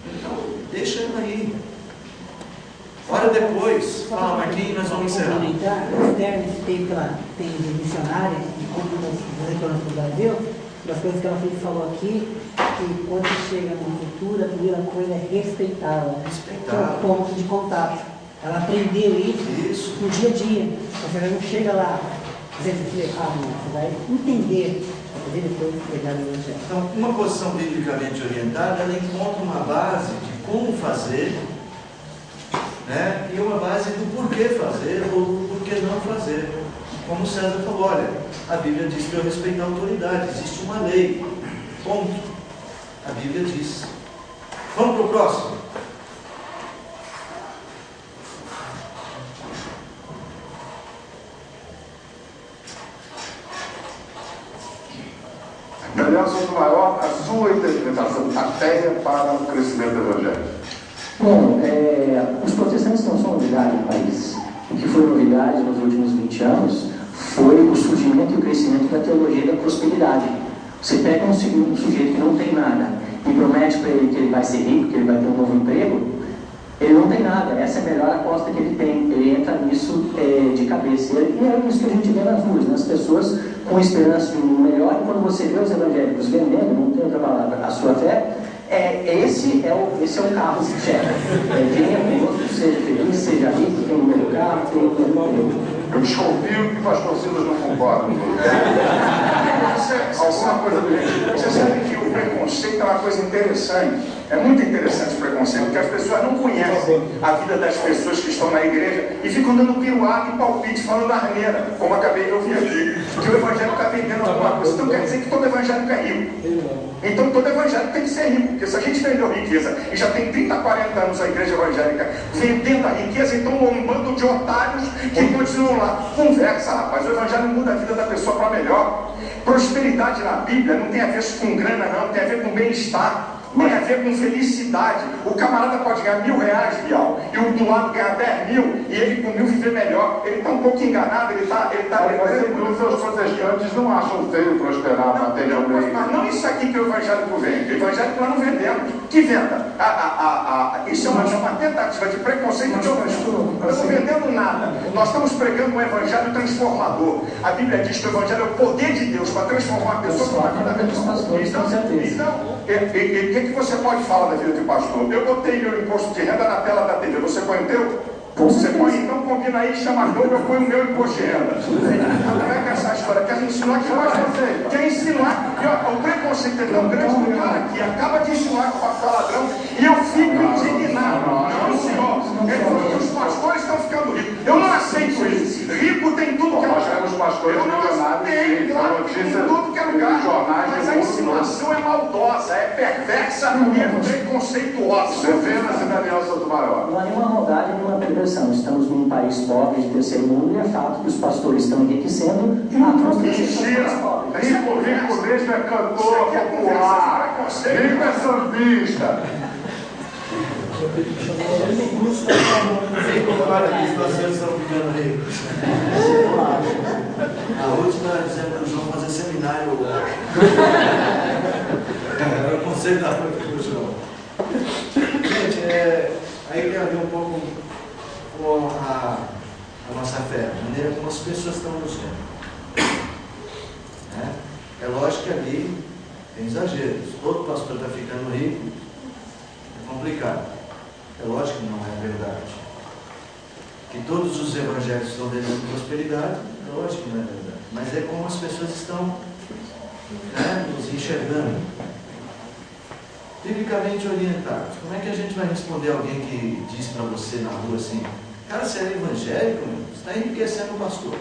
Então, deixa ela aí. Ora depois. Fala, Marquinhos, nós vamos encerrar. Esse tempo que ela tem de missionária, de como nós retornamos para o Brasil, das coisas que ela falou aqui, que quando chega na cultura, a primeira coisa é respeitá-la. Que é o ponto de contato. Ela aprendeu isso no dia a dia. Você não chega lá dizendo que você vai entender. Então, uma posição biblicamente orientada, ela encontra uma base de como fazer, né? E uma base do porquê fazer ou do porquê não fazer. Como o César falou, olha, a Bíblia diz para eu respeitar a autoridade, existe uma lei, ponto. A Bíblia diz. Vamos para o próximo. Daniel Sotomayor, a sua interpretação, a fé para o crescimento do Evangelho. Bom, os protestantes não são novidade no país. O que foi novidade nos últimos 20 anos foi o surgimento e o crescimento da teologia da prosperidade. Você pega um sujeito que não tem nada e promete para ele que ele vai ser rico, que ele vai ter um novo emprego, ele não tem nada. Essa é a melhor aposta que ele tem. Ele entra nisso de cabeça. E é isso que a gente vê nas ruas, né? As pessoas com esperança de um melhor. E quando você vê os evangélicos vendendo, não tem outra palavra, a sua fé, esse é o carro que chega. Venha conosco, seja feliz, seja rico, tenha um novo carro, tenha um novo emprego. Eu desconfio que o pastor Silas não concorda. Você sabe que o preconceito é uma coisa interessante. É muito interessante o preconceito, porque as pessoas não conhecem a vida das pessoas que estão na igreja e ficam dando piruata e palpite, falando asneira, como acabei de ouvir aqui, que o evangélico está vendendo alguma coisa. Então quer dizer que todo evangélico é rico. Então todo evangélico tem que ser rico, porque se a gente vendeu riqueza e já tem 30, 40 anos a igreja evangélica vendendo a riqueza, então um bando de otários que continuam lá. Conversa, rapaz, o evangelho muda a vida da pessoa para melhor. Prosperidade na Bíblia não tem a ver com grana, não, tem a ver com bem-estar. Tem a ver com felicidade. O camarada pode ganhar R$1.000, Bial, e o do lado ganhar 10 mil, e ele com 1.000 viver melhor. Ele está um pouco enganado, ele está os protestantes não acham feio prosperar materialmente. Mas não isso aqui que o evangélico vende. O evangélico nós não vendemos. Que venda? Isso é uma tentativa de preconceito de evangelho. Nós não estamos vendendo nada. Nós estamos pregando um evangelho transformador. A Bíblia diz que o evangelho é o poder de Deus para transformar a pessoa para uma vida melhor. Então, o que você pode falar da vida de pastor? Eu botei meu imposto de renda na tela da TV, você põe o teu? Você põe, então combina aí, chama Globo, eu ponho o meu imposto de renda. Não é que essa história quer insinuar que você quer insinuar que o preconceito é tão grande que o cara aqui acaba de insinuar que o pastor é ladrão e eu fico indignado. Não, senhor. Ele falou que os pastores estão ficando ricos. Eu não aceito isso. Rico tem tudo que é lugar. Eu não aceito, claro que tem tudo que é lugar. Mas a insinuação é maldosa, é perversa e é preconceituosa. Você vê na Daniel Sotomayor. Não há nenhuma maldade, nenhuma perversão. Estamos num país pobre de terceiro mundo e é fato que os pastores estão enriquecendo. Mentira! Rico mesmo é cantor popular. Rico é sambista. A última era dizendo para o João fazer seminário. Era o conselho da noite para o João. Gente, aí tem a ver um pouco com a nossa fé, a maneira como as pessoas estão nos vendo. É lógico que ali tem exageros. Todo pastor está ficando rico, é complicado. É lógico que não é verdade. Que todos os evangelhos estão vendendo prosperidade, é lógico que não é verdade. Mas é como as pessoas estão nos enxergando. Biblicamente orientados. Como é que a gente vai responder alguém que diz para você na rua assim: cara, você é evangélico? Você está enriquecendo o pastor.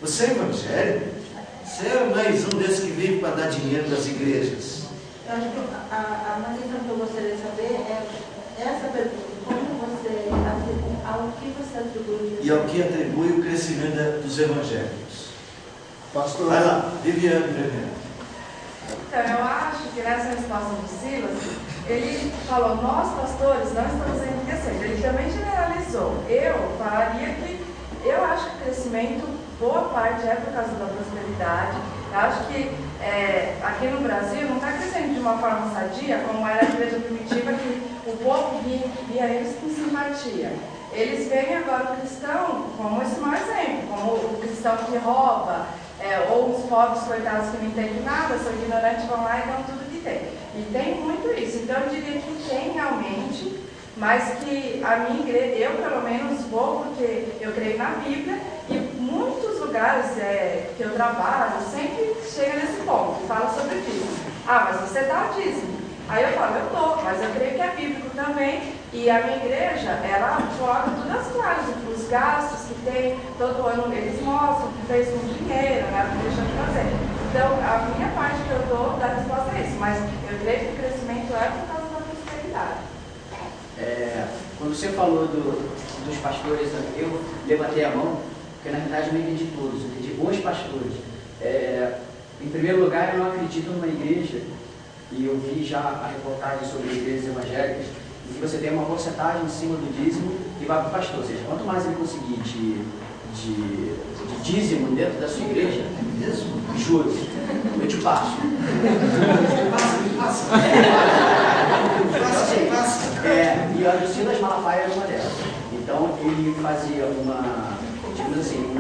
Você é evangélico? Você é mais um desses que vive para dar dinheiro das igrejas? Eu acho que a questão que eu gostaria de saber é essa pergunta: como você, ao que você atribui? E ao que atribui o crescimento dos evangélicos? Pastor. Vai lá, Viviane primeiro. Então, eu acho que nessa resposta do Silas, ele falou: nós pastores não estamos enriquecendo. Ele também generalizou. Eu falaria que eu acho que o crescimento, boa parte é por causa da prosperidade. Eu acho que aqui no Brasil não está crescendo de uma forma sadia, como era a igreja primitiva, que o povo via eles com simpatia. Eles veem agora o cristão como esse mau exemplo, como o cristão que rouba, ou os pobres coitados que não entendem nada, são ignorantes, vão lá e dão tudo que tem. E tem muito isso. Então eu diria que tem realmente, mas que a minha igreja, eu pelo menos vou porque eu creio na Bíblia, e muitos lugares que eu trabalho sempre chega nesse ponto, fala sobre dízimo. Ah, mas você dá o dízimo. Aí eu falo: eu dou, mas eu creio que é bíblico também. E a minha igreja, ela coloca tudo às claras, os gastos que tem, todo ano eles mostram o que fez com dinheiro, né, não deixa de fazer. Então, a minha parte que eu dou da resposta é isso, mas eu creio que o crescimento é por causa da prosperidade. Quando você falou dos pastores, eu levantei a mão, porque na verdade eu não entendi todos, eu entendi os pastores. Em primeiro lugar, eu não acredito numa igreja, e eu vi já a reportagem sobre igrejas evangélicas, em que você tem uma porcentagem em cima do dízimo e vai para o pastor. Ou seja, quanto mais ele conseguir de dízimo dentro da sua igreja, juro, eu te passo. E a do Silas Malafaia era uma delas. Então ele fazia digamos assim,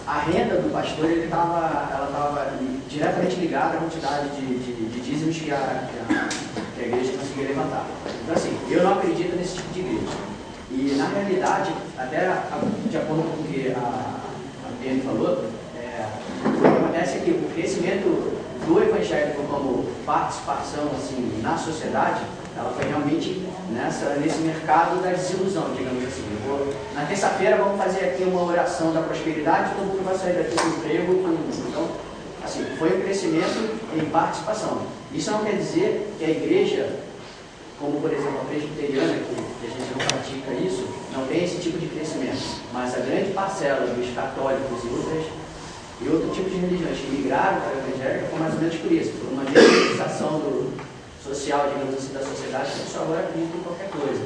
a renda do pastor ela estava diretamente ligada à quantidade de dízimos que a igreja conseguia levantar. Então assim, eu não acredito nesse tipo de igreja. E na realidade, até de acordo com o que a Penny falou, o que acontece é que o crescimento do evangélico como participação assim, na sociedade, ela foi realmente nesse mercado da desilusão, digamos assim. Na terça-feira vamos fazer aqui uma oração da prosperidade, todo mundo vai sair daqui do emprego. Então, assim, foi um crescimento em participação. Isso não quer dizer que a igreja, como por exemplo a presbiteriana, que a gente não pratica isso, não tem esse tipo de crescimento. Mas a grande parcela dos católicos e outro tipo de religiões que migraram para a evangélica foi mais ou menos por isso, por uma desvalorização social, digamos assim, da sociedade, que a pessoa agora acredita em qualquer coisa.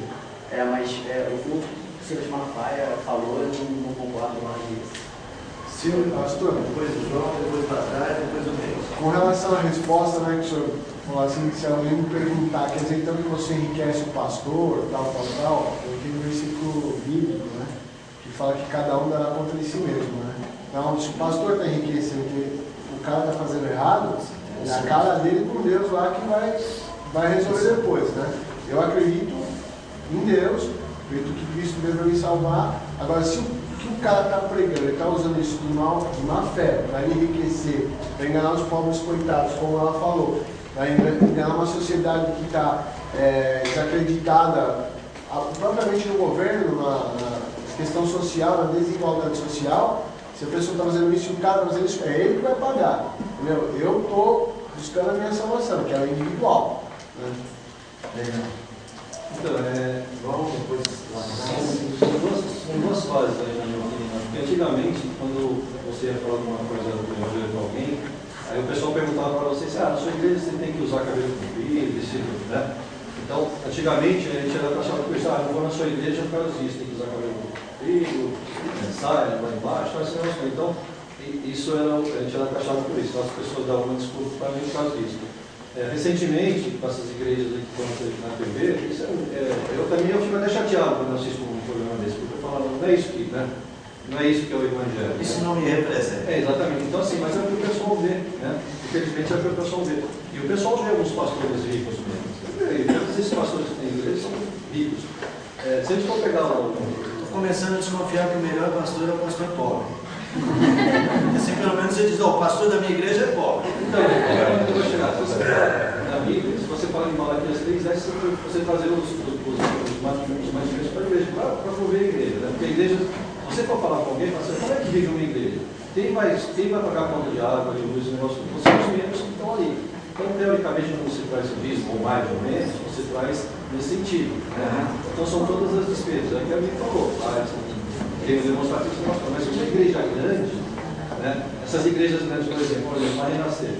Mas o que o Silas Malafaia falou, eu não concordo mais disso. Sim, pastor, Depois o João, depois o Batalha, depois o Reis. com relação à resposta, né, que o senhor falou assim, se alguém me perguntar, quer dizer então que você enriquece o pastor, tal, tem aquele versículo bíblico, né, que fala que cada um dará conta de si mesmo, né. Então, se o pastor está enriquecendo que o cara está fazendo errado, é a cara dele com Deus lá que vai resolver depois, né. Eu acredito em Deus, acredito que Cristo deve me salvar. Agora, se o que o cara está pregando, ele está usando isso de má fé, para enriquecer, para enganar os pobres coitados, como ela falou, para enganar uma sociedade que está desacreditada, propriamente no governo, na questão social, na desigualdade social. Se a pessoa está fazendo isso e o cara está fazendo isso, é ele que vai pagar. Entendeu? Eu estou buscando a minha salvação, que é individual. Né? Legal. Então, vamos depois lá. São duas fases aí, na minha opinião. Porque antigamente, quando você ia falar alguma coisa do evangelho com alguém, aí o pessoal perguntava para você, na sua igreja você tem que usar cabelo comprido, né? Então, antigamente a gente era taxado por isso, não vou na sua igreja por causa disso, tem que usar cabelo comprido, saia lá embaixo, então isso a gente era taxado por isso, então as pessoas davam uma desculpa para mim por causa disso. Recentemente, com essas igrejas aí que estão na TV, eu também fico até chateado quando eu assisto um programa desse, porque eu falo, não é isso que, né? Não é isso que é o Evangelho. Isso não me representa. Exatamente. Então, assim, mas é o que o pessoal vê, né? Infelizmente é o que o pessoal vê. E o pessoal vê alguns pastores ricos mesmo. Todos esses pastores que tem igreja são ricos. Se a gente for pegar Estou começando a desconfiar que o melhor pastor é o pastor pobre. Assim, pelo menos você diz, o pastor da minha igreja é pobre. Então, eu vou chegar. Se você na Bíblia, se você fala em Malaquias 3, você trazer os mantimentos para a igreja, para promover a igreja. Né? Porque a igreja, se você for falar com alguém, fala assim, como é que vive uma igreja? Quem vai pagar conta de água, de luz, negócio? Você são os membros que estão ali. Então, teoricamente, quando você traz o dízimo, ou mais ou menos, você traz nesse sentido. Né? Então, são todas as despesas. É o que a Bíblia falou. Tem demonstrativo, mas uma igreja grande, né? Essas igrejas grandes, por exemplo, a Renascer,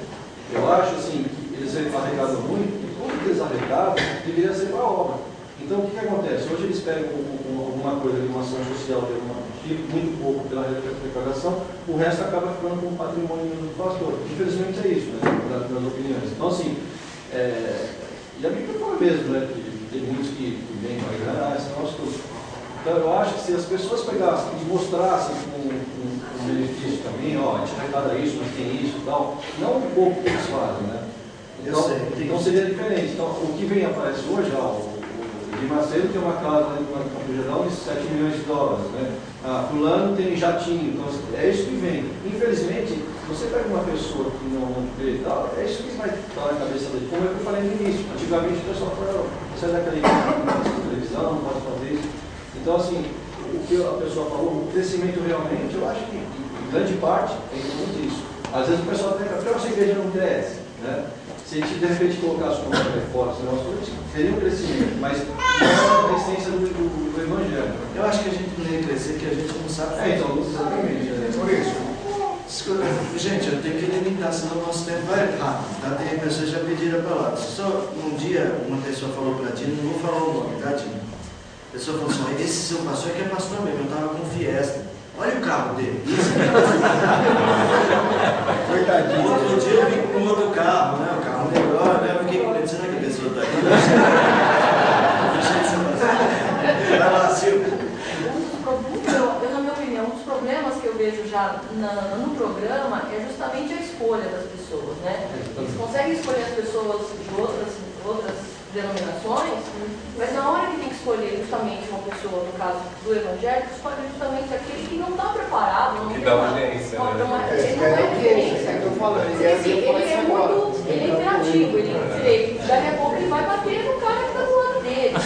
eu acho assim, que eles arrecadam muito, e tudo que eles arrecadam deveria ser para a obra. Então, o que acontece? Hoje eles pegam alguma coisa de uma ação social de algum tipo, muito pouco pela arrecadação, o resto acaba ficando como patrimônio do pastor. Infelizmente é isso, né? Nas opiniões. Então, assim, e a Bíblia fala mesmo, né? Que tem muitos que vêm para ganhar, esse negócio tudo. Então, eu acho que se as pessoas pegassem e mostrassem um benefício também, a gente arrecada isso, mas tem isso e tal, não um pouco que eles fazem, né? Então seria diferente. Então, o que vem aparece hoje, o de Macedo tem uma casa no Campo Geral de 7 milhões de dólares, né? Fulano tem jatinho, então é isso que vem. Infelizmente, você pega uma pessoa que não vê e tal, é isso que vai estar na cabeça dele. Como eu falei no início, antigamente o pessoal falava, você é daquela televisão, não pode fazer isso. Então, assim, o que a pessoa falou, o crescimento realmente, eu acho que, em grande parte, é em tudo isso. Às vezes o pessoal tem que a nossa igreja não cresce, né? Se a gente de repente colocasse uma reforço, seria um crescimento, mas não é a essência do Evangelho. Eu acho que a gente não ia crescer, que a gente não sabe. Então, exatamente. Por isso. Gente, eu tenho que limitar, senão o nosso tempo vai rápido, tá? Tem pessoas que já pediram a palavra. Só um dia uma pessoa falou para ti, não vou falar o nome, tá, Tino? A pessoa falou assim, esse seu pastor é que é pastor mesmo, eu estava com Fiesta. Olha o carro dele. Coitadinho. Outro dia eu vim com outro carro, né? O carro melhor, né? Eu fiquei com medo, será que a pessoa está aqui? Vai lá, Silvia. Na minha opinião, um dos problemas que eu vejo já no programa é justamente a escolha das pessoas, né? Eles conseguem escolher as pessoas de outras denominações, mas na hora que tem que escolher justamente uma pessoa, no caso do evangélico, escolhe justamente aquele que não está preparado, não tem uma referência. Ele não é referência. Ele é imperativo, ele daqui a pouco ele vai bater no cara que está do lado dele. Se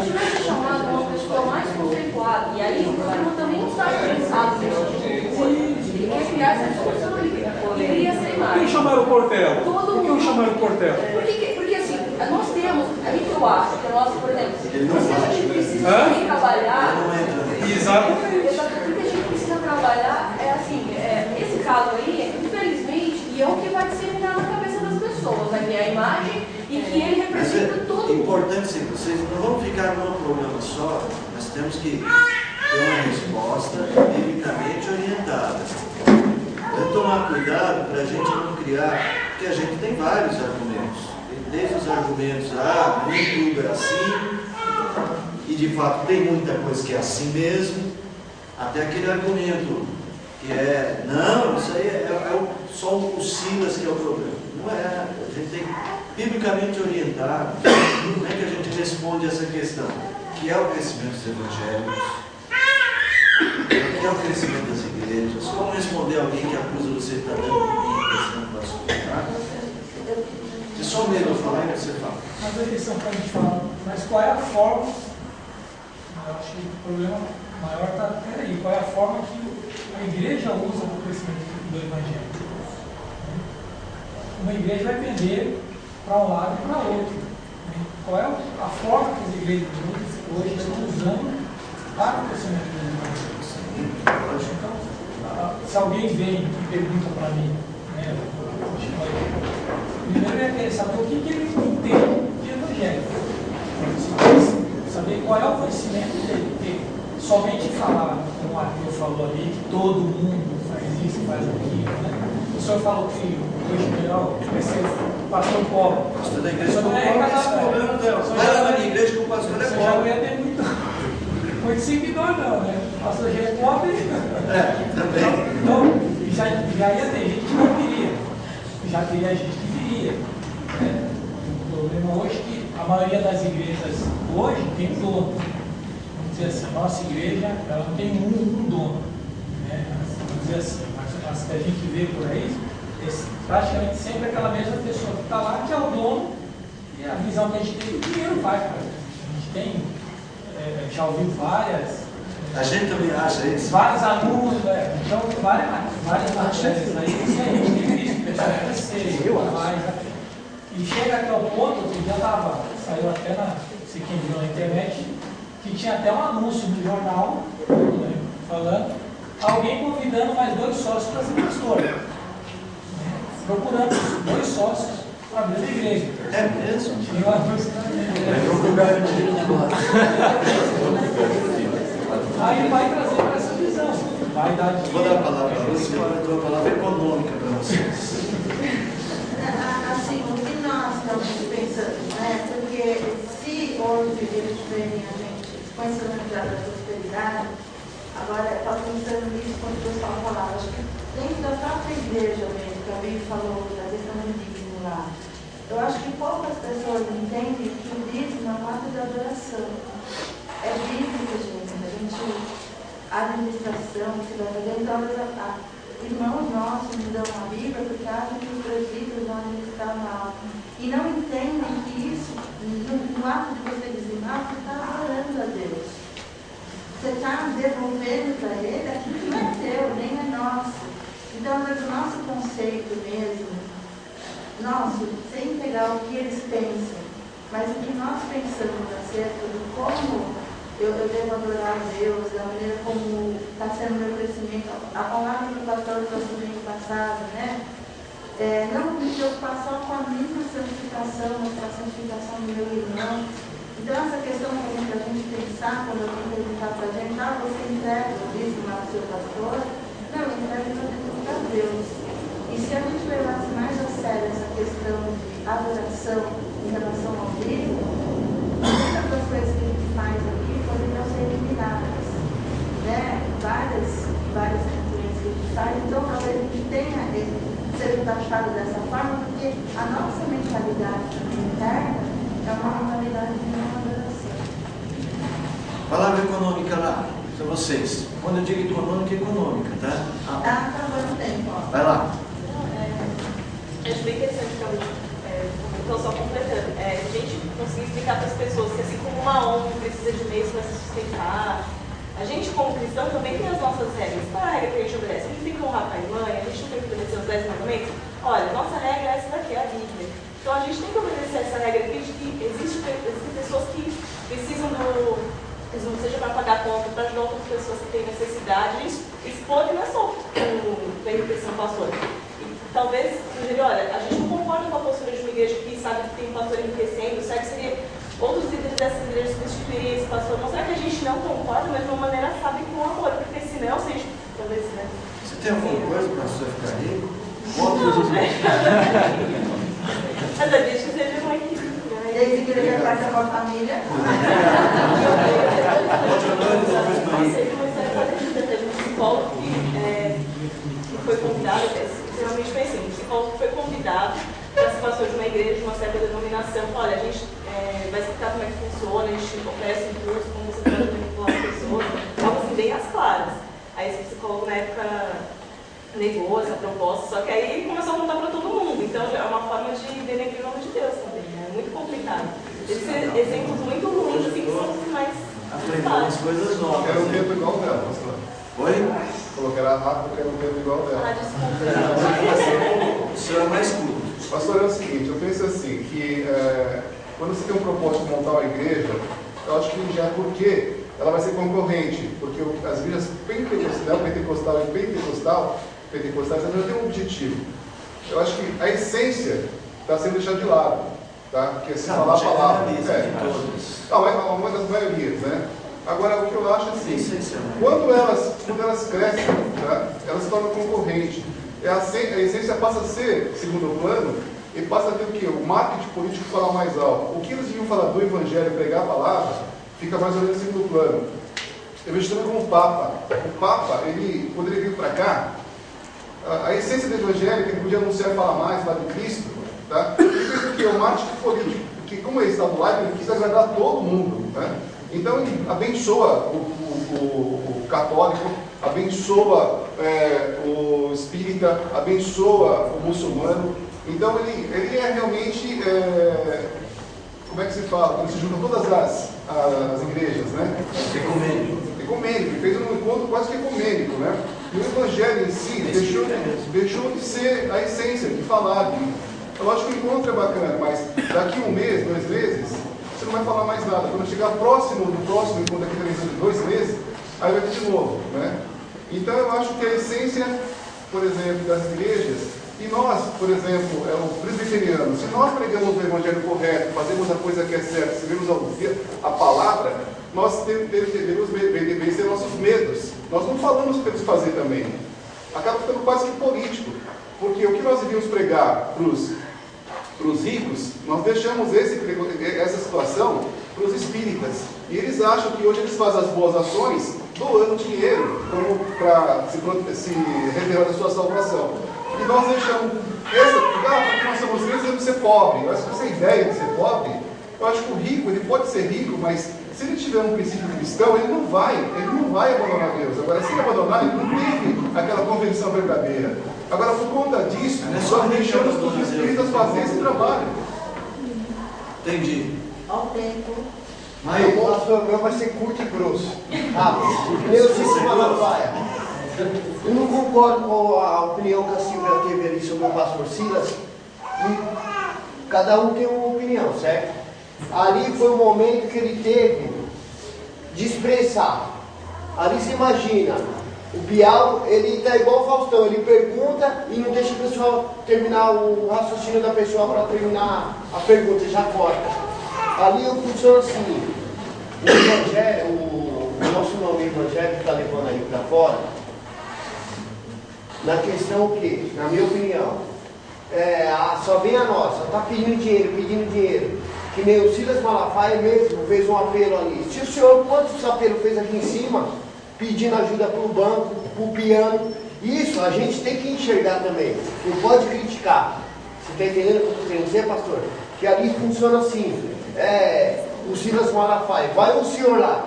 tivesse chamado uma pessoa mais conceituada, e aí o programa também não está pensado nesse tipo de coisa. Ele quer criar essa discussão, ele queria ser mais. Por que chamaram o Portela? Por que chamaram o Portela? Porque assim, nós temos, aí que eu acho, que nós, por exemplo, se a gente precisa trabalhar. Exatamente. Porque a gente precisa trabalhar, assim, esse caso aí, infelizmente, e é o que vai disseminar na cabeça das pessoas, né? Que é a imagem e que ele representa todo mundo. É importante, sim, vocês não vão ficar num programa só, nós temos que ter uma resposta biblicamente orientada. É tomar cuidado para a gente não criar, porque a gente tem vários argumentos. Desde os argumentos, nem tudo é assim, e de fato tem muita coisa que é assim mesmo, até aquele argumento que é, não, isso aí é só o Silas que é o problema. Não é, a gente tem que biblicamente orientar como é que a gente responde essa questão, que é o crescimento dos evangélicos, que é o crescimento das igrejas, como responder alguém que acusa você de estar dando crescendo para as coisas, tá? Você só mesmo falar e você fala. Mas a questão que a gente fala, mas qual é a forma? Eu acho que o problema maior está aí. Qual é a forma que a igreja usa para o crescimento do evangelho? Uma igreja vai pender para um lado e para outro. Qual é a forma que as igrejas hoje estão usando para o crescimento do evangelho? Então, se alguém vem e pergunta para mim, né, primeiro eu ia querer saber o que ele entende de evangelho. Saber qual é o conhecimento dele. Porque somente falar, como o Mateus falou ali, que todo mundo faz isso, faz aquilo, né? O senhor falou que hoje melhor vai ser pastor pobre. Pastor da igreja não é esse problema dela. Vai lá na minha igreja que o pastor é pobre. Você já não ia ter muito seguidor, não, né? O pastor já é pobre. Também. Então, já ia ter gente que não queria. Já teria gente que viria. Né? O problema hoje é que a maioria das igrejas hoje tem um dono. Vamos dizer assim, a nossa igreja ela não tem um dono. Né? Vamos dizer assim, mas que a gente vê por aí, praticamente sempre aquela mesma pessoa que está lá, que é o dono, e a visão que a gente tem, o dinheiro vai para a gente tem, já ouviu várias. A gente também acha isso. Vários anúncios, então várias matérias aí, isso a gente tem visto, o pessoal crescer, e chega até o ponto que já saiu até se quem viu na internet, que tinha até um anúncio no jornal, né, falando, alguém convidando mais 2 sócios para ser pastor. Né, procurando 2 sócios para abrir a igreja. É mesmo? Tinha um anúncio na Aí vai trazer para essa visão. Vai dar dinheiro. Vou dar a palavra para você, eu dou a palavra econômica para vocês. Assim, o que nós estamos pensando, né? Porque se hoje eles veem a gente com essa unidade da prosperidade, agora eu estava pensando nisso quando o pessoal falava, acho que dentro da própria igreja mesmo, que alguém falou da questão do dízimo lá, eu acho que poucas pessoas entendem que o dízimo é uma parte de adoração. É bíblico, gente. A administração que se vai fazer, então, irmãos nossos me dão a Bíblia porque acham que os presbíteros vão administrar mal. E não entendem que isso, no ato de você dizimar, você está adorando a Deus. Você está devolvendo para ele aquilo que não é teu, nem é nosso. Então, mas o nosso conceito mesmo, nosso, sem pegar o que eles pensam, mas o que nós pensamos acerca de como eu devo adorar a Deus, da maneira como está sendo o meu crescimento, a palavra que o pastor trouxe domingo passado, né? Não me preocupação com a minha santificação, mas com a santificação do meu irmão. Então, essa questão também para a gente pensar, quando alguém perguntar para a gente, você entrega o dízimo ao seu pastor? Não, eu entrego para Deus. E se a gente levasse mais a sério essa questão de adoração em relação ao dízimo, muitas das coisas que a gente faz aqui poderiam ser eliminadas, né? Várias campanhas que a gente faz, então talvez a gente tenha sido taxado dessa forma, porque a nossa mentalidade interna é uma mentalidade de não adoração. Palavra econômica lá, para vocês. Quando eu digo econômica, tá? Acabou o tempo. Vai lá. Acho bem interessante que então, só completando, a gente conseguir explicar para as pessoas que assim como uma ONG precisa de meios para se sustentar, a gente como cristão também tem as nossas regras. Qual é a regra que a gente obedece? A gente tem que honrar pai e mãe, a gente não tem que obedecer os 10 mandamentos. Olha, nossa regra é essa daqui, a Bíblia. Então a gente tem que obedecer essa regra aqui de que existem pessoas que precisam seja para pagar conta, para ajudar outras pessoas que têm necessidade, expor que não é só a repetição pastora. Talvez sugerir, olha, a gente não concorda com a postura de uma igreja que sabe que tem um pastor enriquecendo, sabe que seria outros líderes dessas igrejas substituírem esse pastor. Não será que a gente não concorda, mas de uma maneira sábia com amor, porque senão, se a gente, talvez, né? Você tem alguma coisa para o pastor ficar rico? Mas a gente que seja uma equipe. Desde que ele reparte com a família. Teve um psicólogo que foi convidado, realmente foi assim, um psicólogo que foi convidado para as situações de uma igreja, de uma certa denominação, olha, a gente vai explicar como é que funciona, a gente oferece um curso, como você pode manipular as pessoas, algo assim, bem às claras. Aí esse psicólogo na época negou essa proposta, só que aí começou a contar para todo mundo, então é uma forma de denegrir o nome de Deus também, é muito complicado. Esses exemplos muito ruins, assim, que são os mais... Aprendeu umas coisas novas. Quero um tempo igual dela, pastor. Oi? Falou que era rápido, quero um tempo igual dela. Ah, desculpa. O senhor é mais curto. Pastor, é o seguinte, eu penso assim, que quando você tem um propósito de montar uma igreja, eu acho que já é porque ela vai ser concorrente, porque as igrejas pentecostal e pentecostais elas já têm um objetivo. Eu acho que a essência está sendo deixada de lado, tá? Que é se falar a palavra. Não, é uma das maiorias, né? Agora, o que eu acho assim, quando elas crescem, tá? Elas se tornam concorrente. A essência passa a ser segundo plano e passa a ter o quê? O marketing político falar mais alto. O que eles deviam falar do evangelho, pregar a palavra, fica mais ou menos em segundo plano. Eu vejo também como o Papa. O Papa, ele poderia vir para cá, a essência do evangelho, que ele podia anunciar e falar mais, falar de Cristo, tá? Ele fez o quê? O marketing político. Porque como ele está do lado, ele quis agradar todo mundo, né? Então ele abençoa o católico, abençoa o espírita, abençoa o muçulmano. Então ele é realmente, como é que se fala? Quando se juntam todas as igrejas, né? Ecumênico. Ele fez um encontro quase que ecumênico, né? E o evangelho em si deixou de ser a essência, de falar. Eu acho que o encontro é bacana, mas daqui um mês, 2 meses, você não vai falar mais nada. Quando chegar próximo do próximo encontro, daqui dentro de 2 meses, aí vai ter de novo, né? Então eu acho que a essência, por exemplo, das igrejas, e nós, por exemplo, o presbiteriano, se nós pregamos o evangelho correto, fazemos a coisa que é certa, seguimos a palavra, nós devemos vencer nossos medos. Nós não falamos o que temos que fazer também. Acaba ficando quase que político, porque o que nós devíamos pregar para os ricos, nós deixamos essa situação para os espíritas. E eles acham que hoje eles fazem as boas ações doando dinheiro para se revelar da sua salvação. E nós deixamos porque nós somos ricos, devemos ser pobres. Eu acho que essa ideia de ser pobre, eu acho que o rico, ele pode ser rico, mas se ele tiver um princípio cristão, ele não vai abandonar Deus. Agora, se ele abandonar, ele não teve aquela convenção verdadeira. Agora, por conta disso, nós deixamos os espíritas fazer esse trabalho. Entendi. Ao tempo. Mas o pastor meu vai ser curto e grosso. Meu Silas Malafaia. Eu não concordo com a opinião que a Silvia teve ali sobre o pastor Silas. Cada um tem uma opinião, certo? Ali foi o momento que ele teve de expressar. Ali se imagina, o Bial, ele está igual o Faustão, ele pergunta e não deixa o pessoal terminar o raciocínio da pessoa para terminar a pergunta, já corta. Ali funciona assim, o evangelho, o nosso nome evangélico está levando aí para fora, na questão que, na minha opinião, só vem a nossa, está pedindo dinheiro. Que nem o Silas Malafaia mesmo fez um apelo ali. Se o senhor, quantos apelos fez aqui em cima, pedindo ajuda para o banco, para o piano, isso a gente tem que enxergar também. Não pode criticar. Você está entendendo o que eu estou querendo dizer, pastor? Que ali funciona assim. O Silas Malafaia, vai o senhor lá.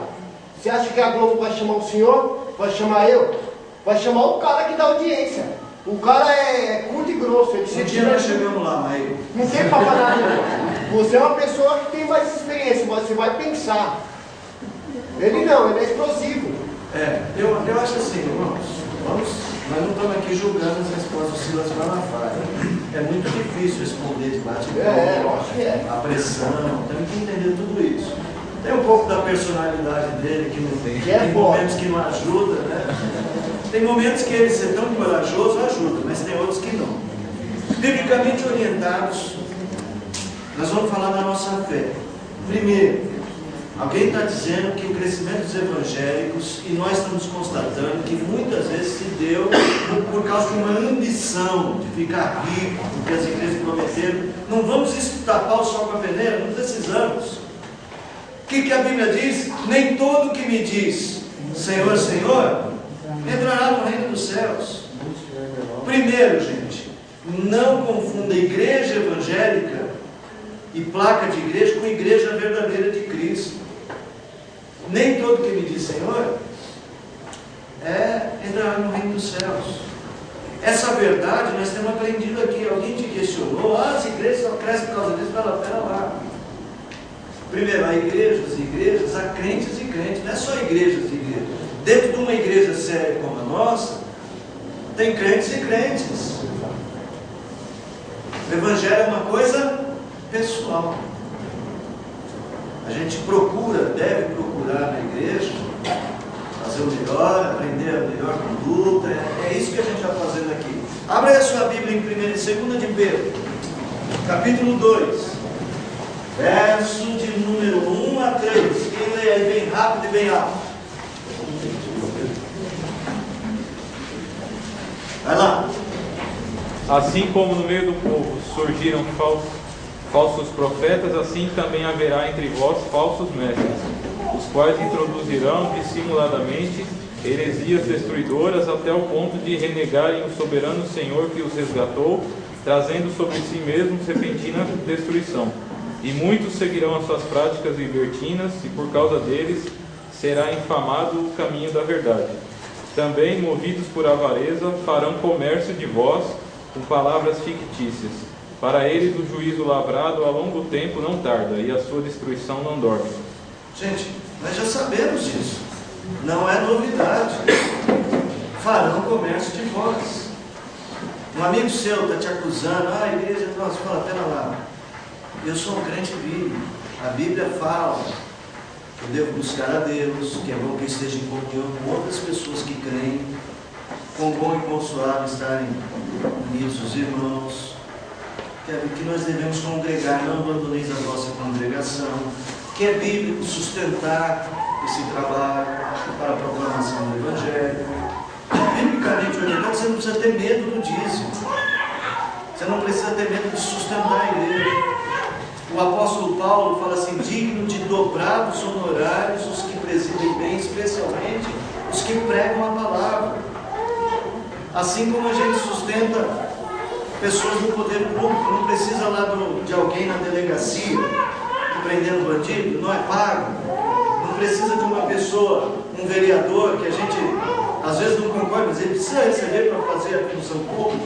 Você acha que a Globo vai chamar o senhor? Vai chamar eu? Vai chamar o cara que dá audiência. O cara é curto e grosso. Um dia nós chegamos lá, mas... Não tem papo nada, não. Você é uma pessoa que tem mais experiência, você vai pensar. Ele não, ele é explosivo. Eu acho assim, irmãos, nós não estamos aqui julgando as respostas do Silas Malafaia. É muito difícil responder de bate-boca, a pressão, temos que entender tudo isso. Tem um pouco da personalidade dele que não tem. Tem momentos que não ajuda, né? Tem momentos que ele ser tão corajoso ajuda, mas tem outros que não. Biblicamente orientados, nós vamos falar da nossa fé. Primeiro, alguém está dizendo que o crescimento dos evangélicos, e nós estamos constatando que muitas vezes se deu por causa de uma ambição de ficar rico, porque as igrejas prometeram. Não vamos tapar o sol com a peneira, não precisamos. O que a Bíblia diz? Nem todo que me diz Senhor, Senhor, entrará no reino dos céus. Primeiro, gente, não confunda igreja evangélica e placa de igreja com igreja verdadeira de Cristo. Nem todo que me diz Senhor entrará no reino dos céus. Essa verdade nós temos aprendido aqui. Alguém te questionou, as igrejas só crescem por causa disso. Pera lá. Primeiro, há igrejas, há crentes e crentes, não é só igrejas e igrejas. Dentro de uma igreja séria como a nossa, tem crentes e crentes. O evangelho é uma coisa pessoal. A gente deve procurar na igreja, fazer o melhor, aprender a melhor conduta. É isso que a gente está fazendo aqui. Abra aí a sua Bíblia em 1 e 2 de Pedro, capítulo 2. Verso de número 1 a 3. Quem lê aí bem rápido e bem alto? Vai lá. Assim como no meio do povo surgiram falsos profetas, assim também haverá entre vós falsos mestres, os quais introduzirão dissimuladamente heresias destruidoras até o ponto de renegarem o soberano Senhor que os resgatou, trazendo sobre si mesmos repentina destruição. E muitos seguirão as suas práticas libertinas, e por causa deles será infamado o caminho da verdade. Também, movidos por avareza, farão comércio de vós com palavras fictícias. Para eles o juízo lavrado a longo tempo não tarda, e a sua destruição não dorme. Gente, nós já sabemos disso. Não é novidade. Farão comércio de vós. Um amigo seu está te acusando, a igreja, nossa, fala, pera lá. Eu sou um crente bíblico. A Bíblia fala que eu devo buscar a Deus, que é bom que eu esteja em comunhão com outras pessoas que creem, com bom e com suave estarem unidos os irmãos, que nós devemos congregar, não abandoneis a vossa congregação, que é bíblico sustentar esse trabalho para a proclamação do Evangelho. Biblicamente orientado, você não precisa ter medo do dízimo, você não precisa ter medo de sustentar a igreja. O apóstolo Paulo fala assim, digno de dobrados honorários os que presidem bem, especialmente os que pregam a palavra. Assim como a gente sustenta pessoas do poder público, não precisa lá de alguém na delegacia prendendo bandido, não é pago. Não precisa de uma pessoa, um vereador, que a gente às vezes não concorda, mas ele precisa receber para fazer a função pública.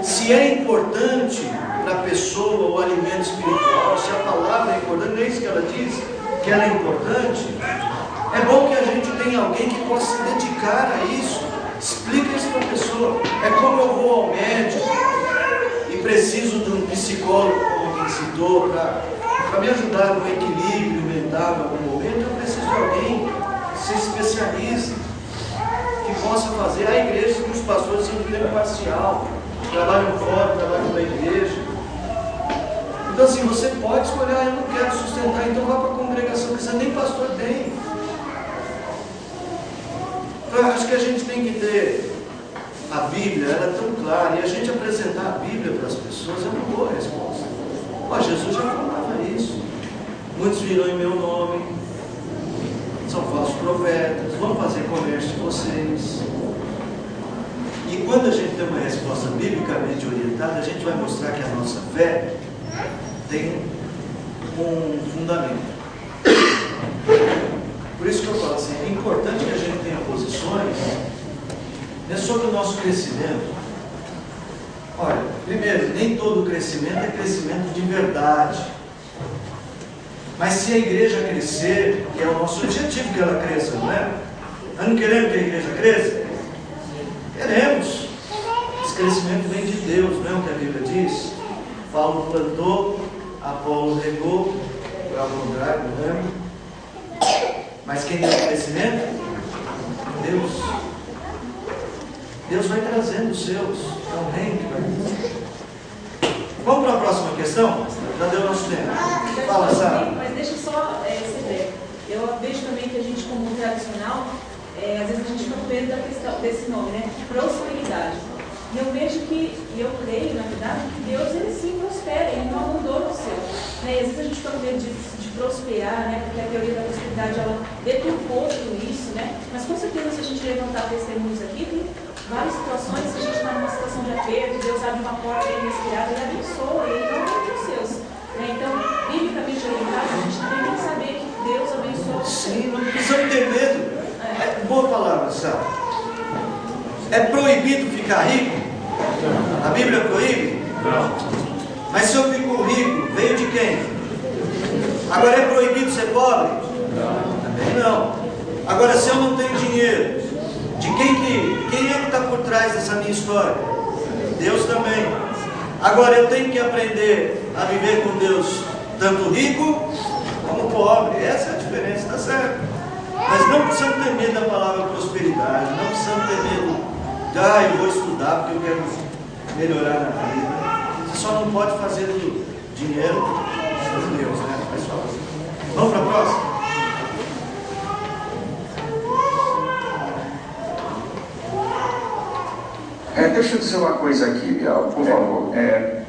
Se se é importante para a pessoa o alimento espiritual, se a palavra é importante, não é isso que ela diz, que ela é importante, é bom que a gente tenha alguém que possa se dedicar a isso. Explica isso para a pessoa. É como eu vou ao médico e preciso de um psicólogo, como quem citou, para me ajudar no equilíbrio mental em algum momento. Eu preciso de alguém que se especialize, que possa fazer. A igreja, os pastores são de tempo parcial, trabalham fora, trabalham na igreja. Então assim, você pode escolher, eu não quero sustentar, então vá para a congregação, que você nem pastor tem. Então eu acho que a gente tem que ter a Bíblia, ela é tão clara, e a gente apresentar a Bíblia para as pessoas é uma boa resposta. Ó, Jesus já falava isso. Muitos virão em meu nome, são falsos profetas, vão fazer comércio de vocês. E quando a gente tem uma resposta biblicamente orientada, a gente vai mostrar que a nossa fé tem um fundamento. Por isso que eu falo assim, é importante que a gente tenha posições, né, sobre o nosso crescimento. Olha, primeiro, nem todo crescimento é crescimento de verdade. Mas se a igreja crescer, que é o nosso objetivo que ela cresça, não é? Nós não queremos que a igreja cresça? Queremos. Esse crescimento vem de Deus, não é o que a Bíblia diz? Paulo plantou, Apolo regou, ou ao contrário, não é? Mas quem deu o crescimento? Deus. Deus vai trazendo os seus. É o reino que vai. Vamos para a próxima questão? Já deu nosso tempo. Fala, Sara. Mas deixa só essa ideia. Eu vejo também que a gente, como tradicional, às vezes a gente fica com medo da questão desse nome, né? Prosperidade. E eu vejo que, e eu creio, na verdade, que Deus, ele sim prospera, ele não abandona o seu. Né? E às vezes a gente fica com medo de prosperar, né? Porque a teoria da prosperidade, ela deturpou tudo isso, né? Mas com certeza, se a gente levantar testemunhos aqui, tem várias situações que a gente está numa situação de aperto, Deus abre uma porta inesperada, ele abençoa, ele não abençoa os seus. Né? Então, biblicamente orientado, a gente também tem que saber que Deus abençoa os seus. Sim, não precisamos ter medo. É boa palavra, sabe? É proibido ficar rico? A Bíblia proíbe? Não. Mas se eu fico rico, veio de quem? Agora é proibido ser pobre? Não. Também não. Agora, se eu não tenho dinheiro, de quem é que está por trás dessa minha história? Deus também. Agora eu tenho que aprender a viver com Deus, tanto rico como pobre. Essa é a diferença, está certo? Mas não precisamos ter medo da palavra prosperidade, não precisamos ter medo de, eu vou estudar porque eu quero melhorar na vida. Você só não pode fazer do dinheiro de Deus, né? Pessoal, vamos para a próxima? Deixa eu dizer uma coisa aqui, Bial, por favor.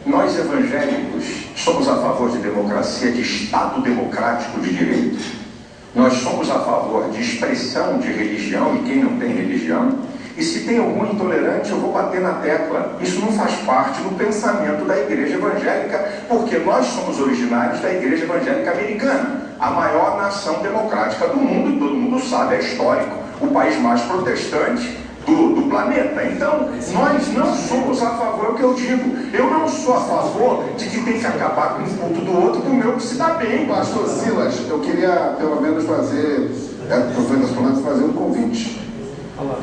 Nós evangélicos somos a favor de democracia, de Estado democrático de direito. Nós somos a favor de expressão de religião e quem não tem religião. E se tem algum intolerante, eu vou bater na tecla. Isso não faz parte do pensamento da igreja evangélica, porque nós somos originários da igreja evangélica americana, a maior nação democrática do mundo, e todo mundo sabe, é histórico, o país mais protestante do planeta. Então, nós não somos a favor, é o que eu digo. Eu não sou a favor de que tem que acabar com o culto do outro, do meu que se dá bem. Pastor Silas, eu queria pelo menos fazer um convite.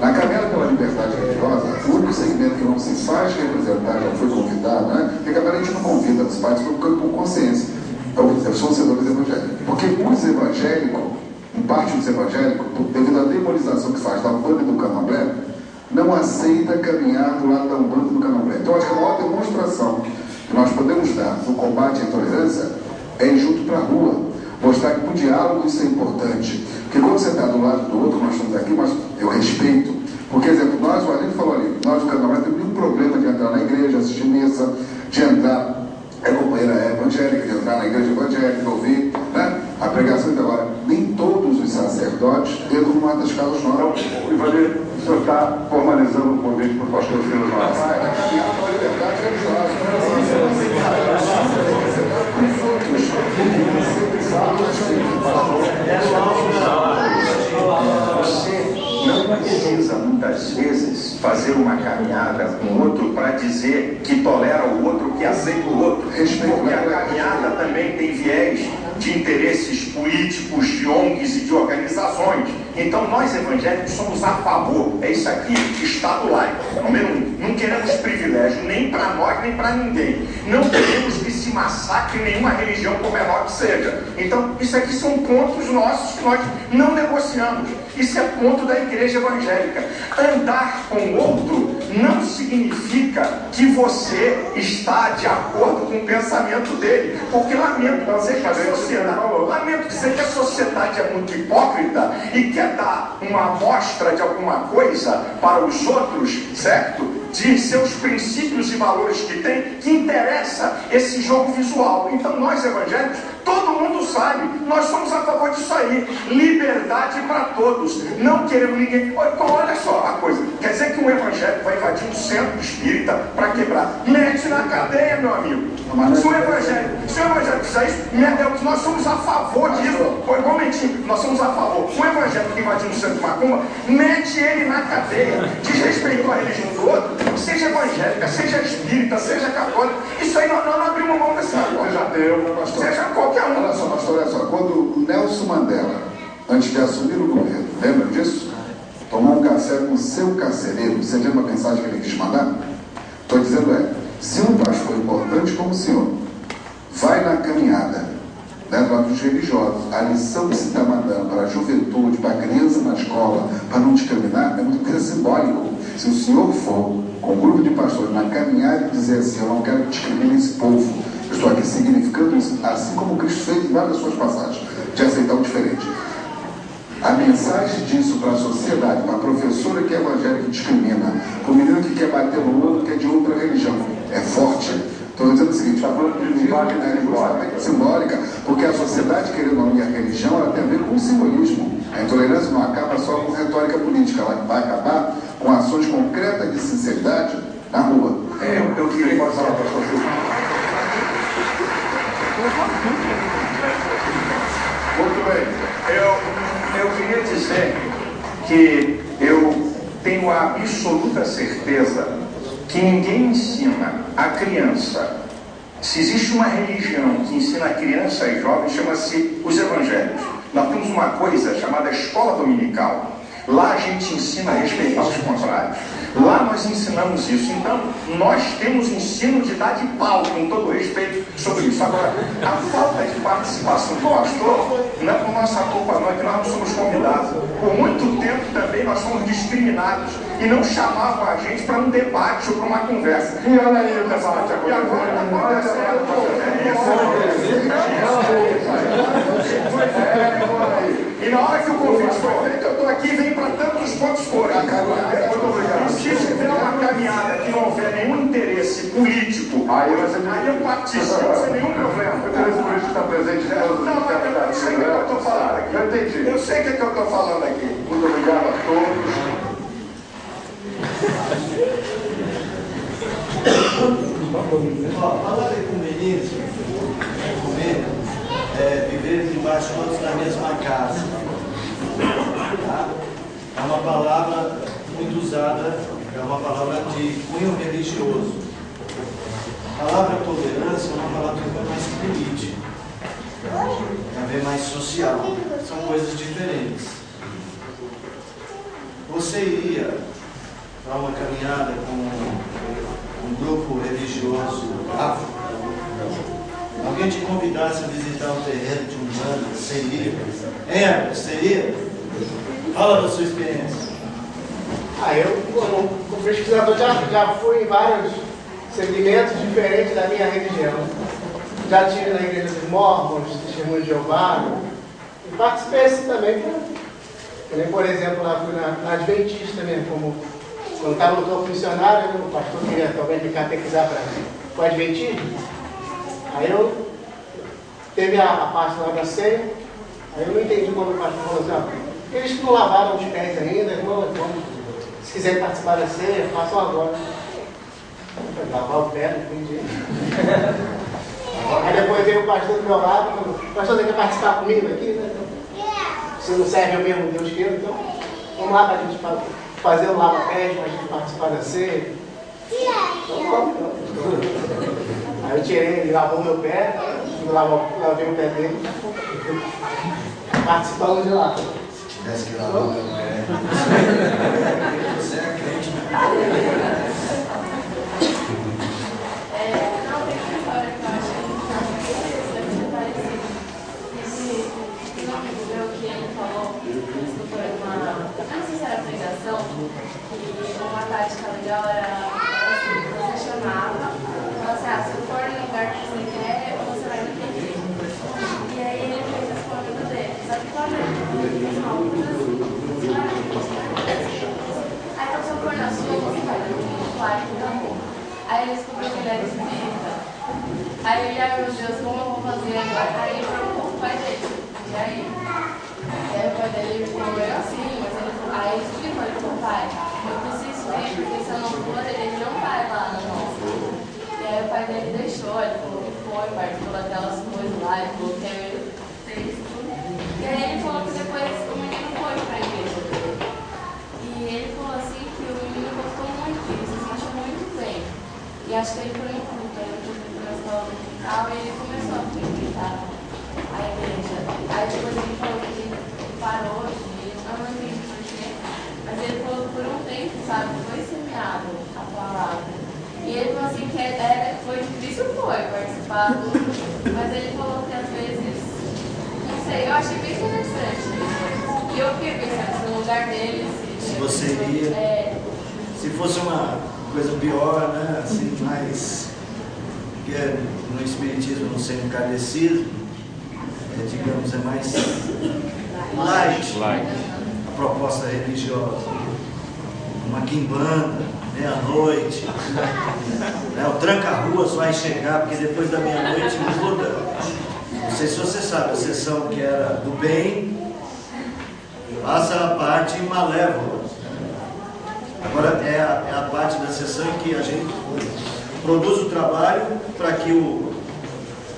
Na caminhada pela liberdade religiosa, o único segmento que não se faz representar, já foi convidado, né? Porque a galera a gente não convida, os pais por consciência. São torcedores evangélicos. Porque os evangélicos, em parte dos evangélicos, devido à demonização que faz da Umbanda e do Candomblé, não aceita caminhar do lado da Umbanda e do Candomblé. Então, acho que a maior demonstração que nós podemos dar no combate à intolerância é ir junto para a rua. Mostrar que o diálogo isso é importante. Porque quando você está do lado do outro, nós estamos aqui, mas eu respeito. Porque, exemplo, nós, o Aline falou ali, nós do Candomblé temos nenhum problema de entrar na igreja, assistir missa, de entrar, companheira evangélica, de entrar na igreja evangélica, ouvir, né? A pregação. Então, agora, nem todos os sacerdotes entram numa das casas novas. E Valer, o senhor está formalizando o convite para o pastor Silas Matos. Vai caminhar para a liberdade religiosa. Você não precisa muitas vezes fazer uma caminhada com o outro para dizer que tolera o outro, que aceita o outro. Porque a caminhada também tem viés de interesses políticos, de ONGs e de organizações. Então nós evangélicos somos a favor, é isso aqui, Estado laico. Não queremos privilégio nem para nós, nem para ninguém. Não queremos que se massacre nenhuma religião, por menor que seja. Então isso aqui são pontos nossos que nós não negociamos. Isso é ponto da igreja evangélica. Andar com o outro não significa que você está de acordo com o pensamento dele. Porque lamento dizer que a sociedade é muito hipócrita e quer dar uma amostra de alguma coisa para os outros, certo? De seus princípios e valores que tem, que interessa esse jogo visual. Então nós evangélicos, todo mundo sabe, nós somos a favor disso aí. Liberdade para todos. Não queremos ninguém. Olha só a coisa. Quer dizer que um evangélico vai invadir um centro espírita para quebrar? Mete na cadeia, meu amigo. Se o evangélico fizer isso, nós somos a favor disso. Igualmente, nós somos a favor. Um evangélico que invadir um centro de macumba, mete ele na cadeia. Desrespeitou a religião do outro, seja evangélica, seja espírita, seja católica. Isso aí nós não abrimos mão dessa coisa. Seja qualquer um. Olha só, pastor, olha só. Quando o Nelson Mandela, antes de assumir o governo, lembra disso? Tomou um café com o seu carcereiro. Você lembra a mensagem que ele quis mandar? Estou dizendo se um pastor importante como o senhor vai na caminhada, né, dos religiosos, a lição que se está mandando para a juventude, para a criança na escola, para não discriminar, é muito simbólico. Se o senhor for com um grupo de pastores na caminhada e dizer assim, eu não quero que discrimine esse povo, eu estou aqui significando isso, assim como Cristo fez em várias suas passagens, de aceitar o diferente. A mensagem disso para a sociedade, para a professora que é evangélica e discrimina, para o menino que quer bater no outro que é de outra religião, é forte. Estou dizendo o seguinte, está falando de simbólica, porque a sociedade, querendo ou não, a religião, ela tem a ver com o simbolismo. A intolerância não acaba só com retórica política, ela vai acabar com ações concretas de sinceridade na rua. Eu queria passar para a Muito bem. Eu queria dizer que eu tenho a absoluta certeza que ninguém ensina a criança. Se existe uma religião que ensina a criança e jovens, chama-se os evangélicos. Nós temos uma coisa chamada escola dominical. Lá a gente ensina a respeitar os contrários. Lá nós ensinamos isso. Então, nós temos ensino de dar de pau, com todo respeito, sobre isso. Agora, a falta de participação do pastor não é por nossa culpa, não, é que nós não somos convidados. Por muito tempo também nós fomos discriminados e não chamavam a gente para um debate ou para uma conversa. E olha aí o debate agora. E agora e na hora que o convite foi feito, eu estou aqui e venho para tantos pontos fora. Muito obrigado. Se tiver uma caminhada que não houver nenhum interesse político, aí eu participo sem nenhum problema. O interesse político está presente. Eu sei o que eu estou falando aqui. Eu entendi. Eu sei o que eu estou falando aqui. Muito obrigado a todos. Falar de ecumenismo, viver debaixo todos na mesma casa. Tá? É uma palavra muito usada, é uma palavra de cunho religioso. A palavra tolerância é uma palavra que é mais política, tem a ver mais social, são coisas diferentes. Você iria para uma caminhada com um grupo religioso afro? Alguém te convidasse a visitar um terreiro de Umbanda, seria? Seria? Fala da sua experiência. Eu, como pesquisador, já fui em vários segmentos diferentes da minha religião. Já estive na igreja dos Mormons, Testemunho de Jeová, e participei assim também. Por exemplo, lá fui na Adventista mesmo, quando estava no corpo missionário, o pastor queria talvez me catequizar para o Adventismo. Aí teve a parte lá da ceia, aí eu não entendi quando o pastor falou assim, eles que não lavaram os pés ainda, se quiserem participar da ceia, façam agora. Eu lavar o pé, não entendi. Aí depois veio o pastor do meu lado, o pastor quer participar comigo aqui, né? Se não serve o mesmo Deus que eu, então vamos lá para a gente fazer um lava-pé para a gente participar da ceia. Não come não. Aí eu tirei, ele lavou meu pé, lavei o pé dele, participamos de lá. Tivesse que lavar o meu pé. Você é crente, né? Não, tem uma história que eu achei bem interessante, parecido. Esse amigo meu que ele falou, isso foi uma, não sei se era pregação, que uma tática legal era assim, você chamava, falava assim, se eu for no lugar que você quer, você vai me entender. E aí ele fez esse momento dele, só que quando ele fez uma coisa assim, aí então se eu for na sua, você vai no quarto da rua. Aí ele descobriu que ele era espírita. Aí ele, ai meu Deus, como eu vou fazer agora? Aí ele perguntou pro pai dele. E aí? Aí o pai dele ficou meio assim, mas ele falou, aí ele explicou, ele falou, pai, eu preciso ir, porque se eu não for, ele não vai lá na nossa. E aí o pai dele deixou, ele falou que foi, participou daquelas coisas lá, ele falou que ele fez tudo. E aí ele falou que depois o menino foi pra igreja dele. E ele falou assim que o menino gostou muito disso, se achou muito bem. E acho que ele foi em culto, aí ele foi na escola musical e ele começou a frequentar a igreja. Aí depois ele falou que ele parou de ir, não entendi porquê, mas ele falou que por um tempo, sabe, foi semeado a palavra. E ele falou assim que foi difícil, foi participar do, mas ele falou que às vezes, não sei, eu achei bem interessante isso. E eu fiquei pensando se no lugar dele, se você iria, se fosse uma coisa pior, né? Assim, mais que no espiritismo, no semi-kardecismo, digamos, é mais light a proposta religiosa. Uma quimbanda, meia-noite, né? O tranca-ruas vai chegar, porque depois da meia-noite muda. Não sei se você sabe, a sessão que era do bem passa a parte malévola. Agora é a parte da sessão em que a gente produz o trabalho para que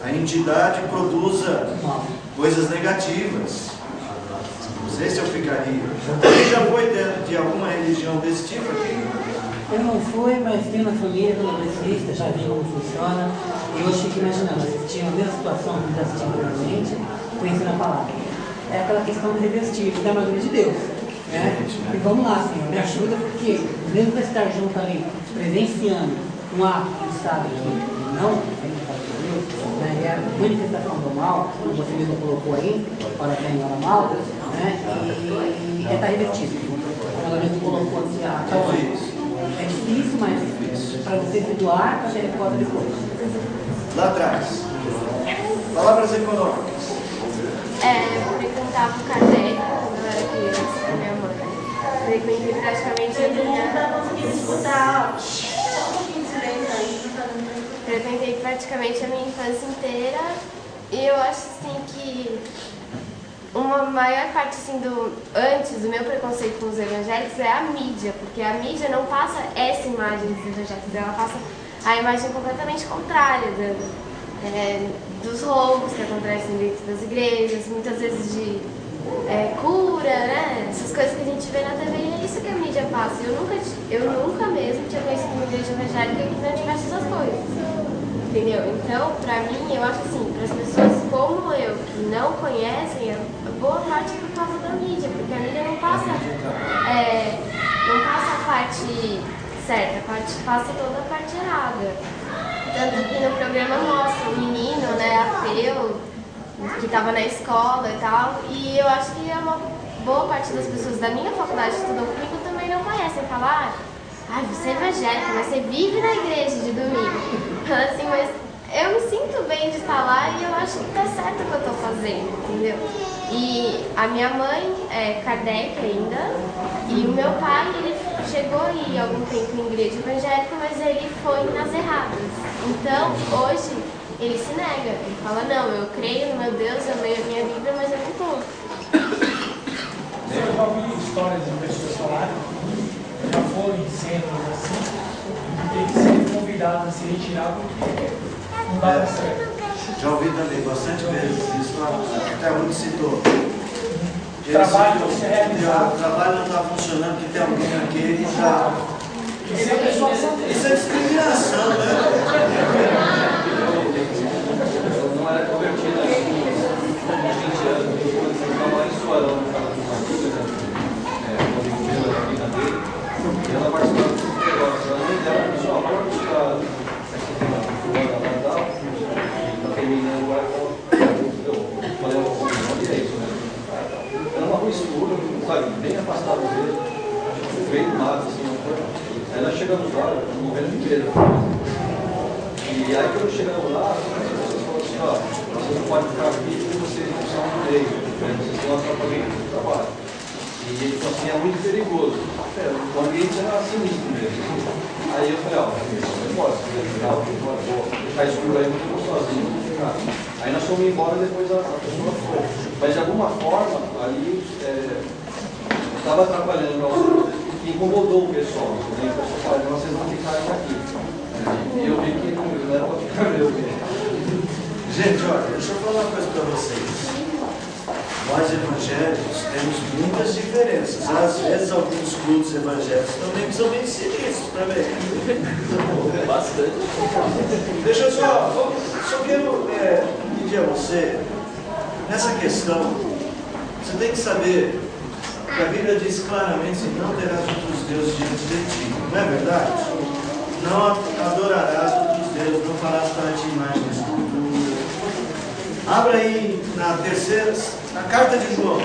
a entidade produza coisas negativas. Não sei se eu ficaria. Você já foi de alguma religião desse tipo aqui? Eu não fui, mas tenho uma família progressista, já vi como funciona. E eu fico imaginando, assistindo a mesma situação que está assistindo realmente, conhecendo a palavra. É aquela questão de revestir, da armadura de Deus. Né? E vamos lá, Senhor, me ajuda, porque mesmo para estar junto ali, presenciando um ato que está aqui, não tem que fazer Deus, né? É a manifestação do mal, como você mesmo colocou aí, para quem ora mal, né? E é estar revestido. Como ela mesmo colocou assim, é difícil, mas para você se doar, para ter resposta depois. Lá atrás, palavras econômicas. Eu frequentava o Kardec quando eu era criança com minha mãe. Frequentei praticamente a minha... Frequentei praticamente a minha infância inteira. E eu acho assim que uma maior parte assim, antes do meu preconceito com os evangélicos é a mídia, porque a mídia não passa essa imagem dos evangélicos, ela passa a imagem completamente contrária dos roubos que acontecem dentro das igrejas, muitas vezes de cura, né? Essas coisas que a gente vê na TV, é isso que a mídia passa. Eu nunca mesmo tinha conhecido uma igreja evangélica que não tivesse essas coisas. Entendeu? Então, pra mim, eu acho assim, para as pessoas como eu, que não conhecem, a boa parte é por causa da mídia, porque a mídia não passa a parte certa, passa toda a parte errada. Tanto que no programa mostra o menino, né, ateu, que estava na escola e tal, e eu acho que uma boa parte das pessoas da minha faculdade que estudam comigo também não conhecem, falar, você é evangélica, mas você vive na igreja de domingo. Assim, mas eu me sinto bem de estar lá e eu acho que tá certo o que eu tô fazendo, entendeu? E a minha mãe é Kardec ainda, e o meu pai, ele chegou a ir algum tempo em igreja evangélica, mas ele foi nas erradas. Então, hoje, ele se nega, ele fala, não, eu creio no meu Deus, eu leio a minha Bíblia, mas eu não tô. Eu já ouvi histórias de pessoas falarem, já foram em centros assim, e tem que ser convidados a se retirar porque não dá certo. Já ouvi também bastante vezes isso, até onde citou. O trabalho não se realizar. O trabalho não está funcionando porque tem alguém aqui que está... Isso é discriminação, né? Eu não era convertida há uns 20 anos, quando eu estava lá em Suarão, no canal de Matilha, quando eu vi a vida dele, e ela participava desse negócio. Ela me deu, pessoal, para buscar essa tema de fulano lá e tal, está terminando agora, eu falei, e é isso, né? Era uma rua escura, sabe, bem afastado mesmo, bem do mato, assim, não foi? Aí nós chegamos lá, no governo de Pedro. E aí quando chegamos lá, vocês falaram assim, ó, vocês não podem ficar aqui porque vocês não são um meio, vocês estão atrapalhando o trabalho. E ele falou assim, é muito perigoso. O ambiente era sinistro mesmo. Aí eu falei, ó, não pode, se quiser ficar, vou ficar escuro aí, mas eu vou sozinho, vou ficar. Aí nós fomos embora, depois a pessoa foi. Mas de alguma forma, ali, estava atrapalhando o nosso... incomodou o pessoal, né? O pessoal falou, vocês vão ficar aqui. E eu vi que não era para ficar meu mesmo. Gente, olha, deixa eu falar uma coisa para vocês. Nós evangélicos temos muitas diferenças. Às vezes alguns cultos evangélicos também são bem sinistros também. Bastante. Deixa eu só quero pedir a você, nessa questão, você tem que saber que a Bíblia diz claramente: não terás outros deuses diante de ti. Não é verdade? Não adorarás outros deuses, não farás para ti imagens de escultura. Abra aí na carta de João.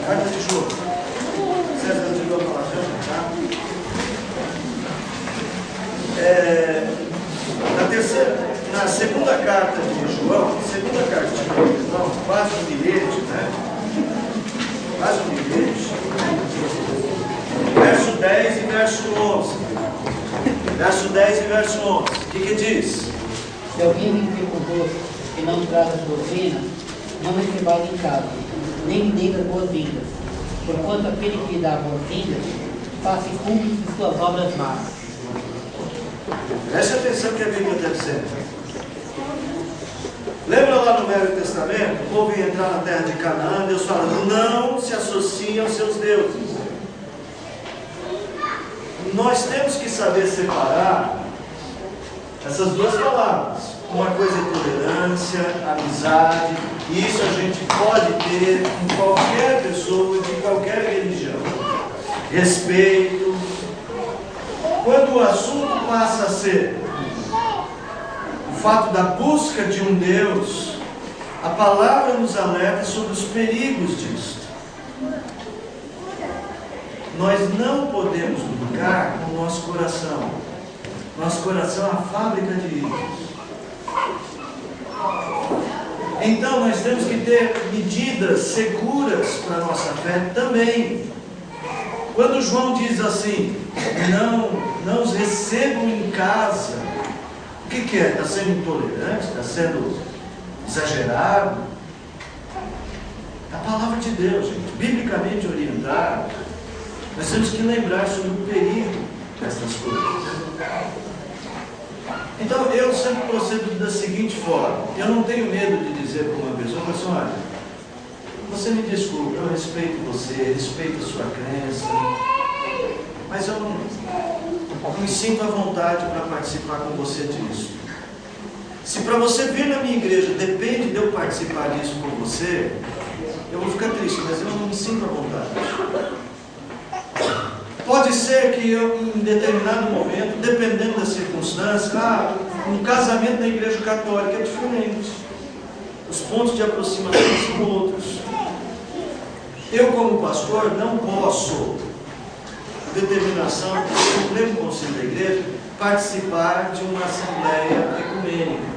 Carta de João. César de João Palajano, tá? Na segunda carta de João, quase um bilhete, né? Quase um bilhete. Verso 10 e verso 11. Verso 10 e verso 11. O que diz? Se alguém me vir convosco e não traz a doutrina, não me recebais em casa, nem me deis as boas-vindas. Porquanto aquele que lhe dá boas-vindas, faça cúmplice de suas obras más. Preste atenção que a Bíblia está dizendo. Lembra lá no Velho Testamento? O povo ia entrar na terra de Canaã, Deus fala: não se associe aos seus deuses. Nós temos que saber separar essas duas palavras. Uma coisa é tolerância, amizade, e isso a gente pode ter em qualquer pessoa, de qualquer religião. Respeito. Quando o assunto passa a ser o fato da busca de um Deus, a palavra nos alerta sobre os perigos disso. Nós não podemos brincar com o nosso coração. Nosso coração é uma fábrica de ídolos. Então nós temos que ter medidas seguras para a nossa fé também. Quando João diz assim, não os recebam em casa, o que é? Está sendo intolerante? Está sendo exagerado? É a palavra de Deus, gente, biblicamente orientada. Nós temos que lembrar sobre o perigo dessas coisas. Então eu sempre procedo da seguinte forma: eu não tenho medo de dizer para uma pessoa, olha, você me desculpe, eu respeito você, respeito a sua crença, mas eu não me sinto à vontade para participar com você disso. Se para você vir na minha igreja depende de eu participar disso com você, eu vou ficar triste, mas eu não me sinto à vontade. Pode ser que eu, em determinado momento, dependendo da circunstância, um casamento na igreja católica é diferente. Os pontos de aproximação são outros. Eu, como pastor, não posso, por determinação do Supremo Conselho da Igreja, participar de uma assembleia ecumênica.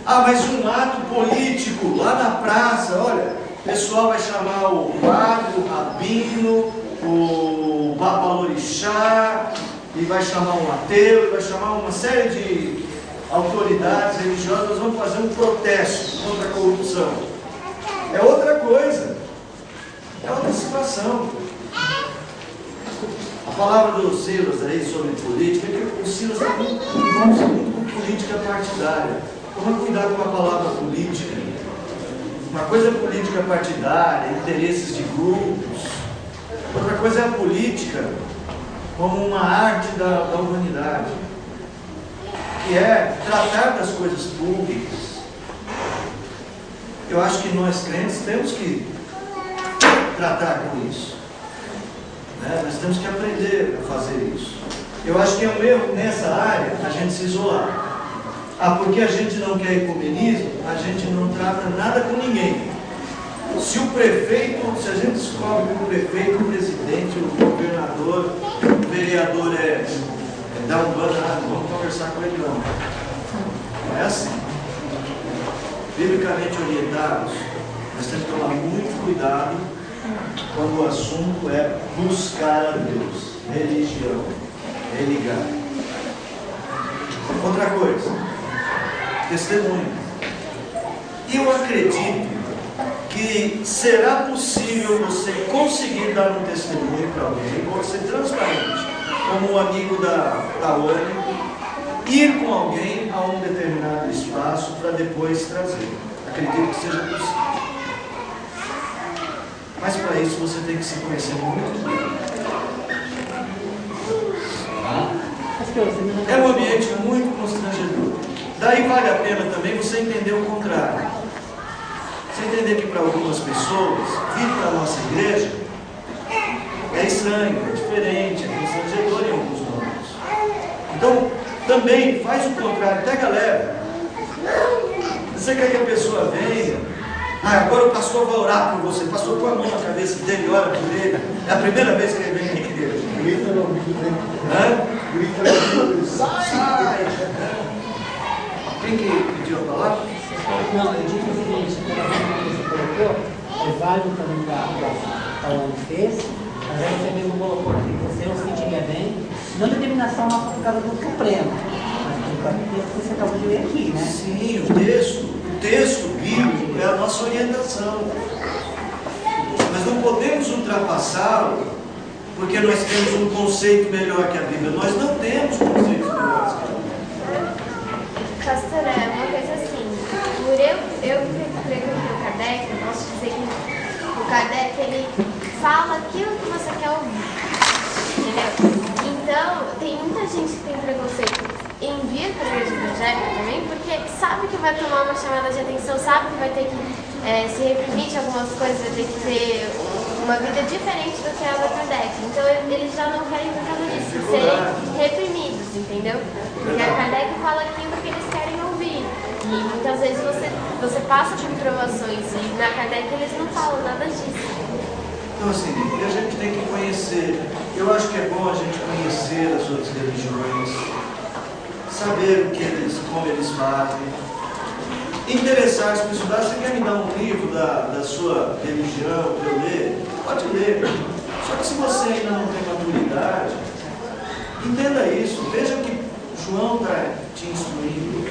Mas um ato político lá na praça, olha, o pessoal vai chamar o padre, o rabino, o babalorixá, e vai chamar um ateu, e vai chamar uma série de autoridades religiosas. Nós vamos fazer um protesto contra a corrupção. É outra coisa, é outra situação. A palavra do Silas aí sobre política, é que o Silas envolve muito com política partidária. Toma cuidado com a palavra política. Uma coisa é política partidária, interesses de grupos. Outra coisa é a política como uma arte da humanidade, que é tratar das coisas públicas. Eu acho que nós crentes temos que tratar com isso. Nós temos que aprender a fazer isso. Eu acho que é um erro nessa área a gente se isolar. Porque a gente não quer ecumenismo, a gente não trata nada com ninguém. Se o prefeito, se a gente descobre que o prefeito, o presidente, o governador, o vereador dá um bando, vamos conversar com ele não. Não é assim. Biblicamente orientados, nós temos que tomar muito cuidado quando o assunto é buscar a Deus, religião, religar. Outra coisa, testemunho. Eu acredito que será possível você conseguir dar um testemunho para alguém, pode ser transparente, como um amigo da Tawane, ir com alguém a um determinado espaço para depois trazer. Acredito que seja possível. Mas para isso você tem que se conhecer muito bem. É um ambiente muito constrangedor. Daí vale a pena também você entender o contrário. Você entender que para algumas pessoas, vir para a nossa igreja é estranho, é diferente, é constrangedor em alguns momentos. Então, também faz o contrário, pega leve. Você quer que a pessoa venha, agora o pastor vai orar por você, o pastor põe a mão na cabeça dele, ora por ele, é a primeira vez que ele vem na igreja. Grita no ouvido dele. Grita no ouvido. Sai! Quem que pediu a palavra? Não, eu digo o seguinte, pela forma que você colocou, é válido também o que a Tawane fez, mas aí você mesmo colocou que você não se sentiria bem, não determinação nossa por causa do Supremo, mas por causa do texto que você acabou de ler aqui, né? Sim, o texto bíblico é a nossa orientação. Mas não podemos ultrapassá-lo porque nós temos um conceito melhor que a Bíblia. Nós não temos conceitos melhores que a Bíblia. Pastor, é uma coisa assim, por eu frequentei o Kardec, eu posso dizer que o Kardec, ele fala aquilo que você quer ouvir, entendeu? Então, tem muita gente que tem preconceito em vir para a igreja evangélica também, porque sabe que vai tomar uma chamada de atenção, sabe que vai ter que se reprimir de algumas coisas, vai ter que ter uma vida diferente do que a da Kardec. Então, eles já não querem por causa disso, serem reprimidos, entendeu? Porque a Kardec fala aquilo que eles querem ouvir. E muitas vezes você passa por provações e na Kardec eles não falam nada disso. Então assim, a gente tem que conhecer. Eu acho que é bom a gente conhecer as outras religiões, saber como eles fazem, interessar-se por estudar. Você quer me dar um livro da sua religião para eu ler? Pode ler. Só que se você ainda não tem maturidade, entenda isso. Veja que João está te instruindo.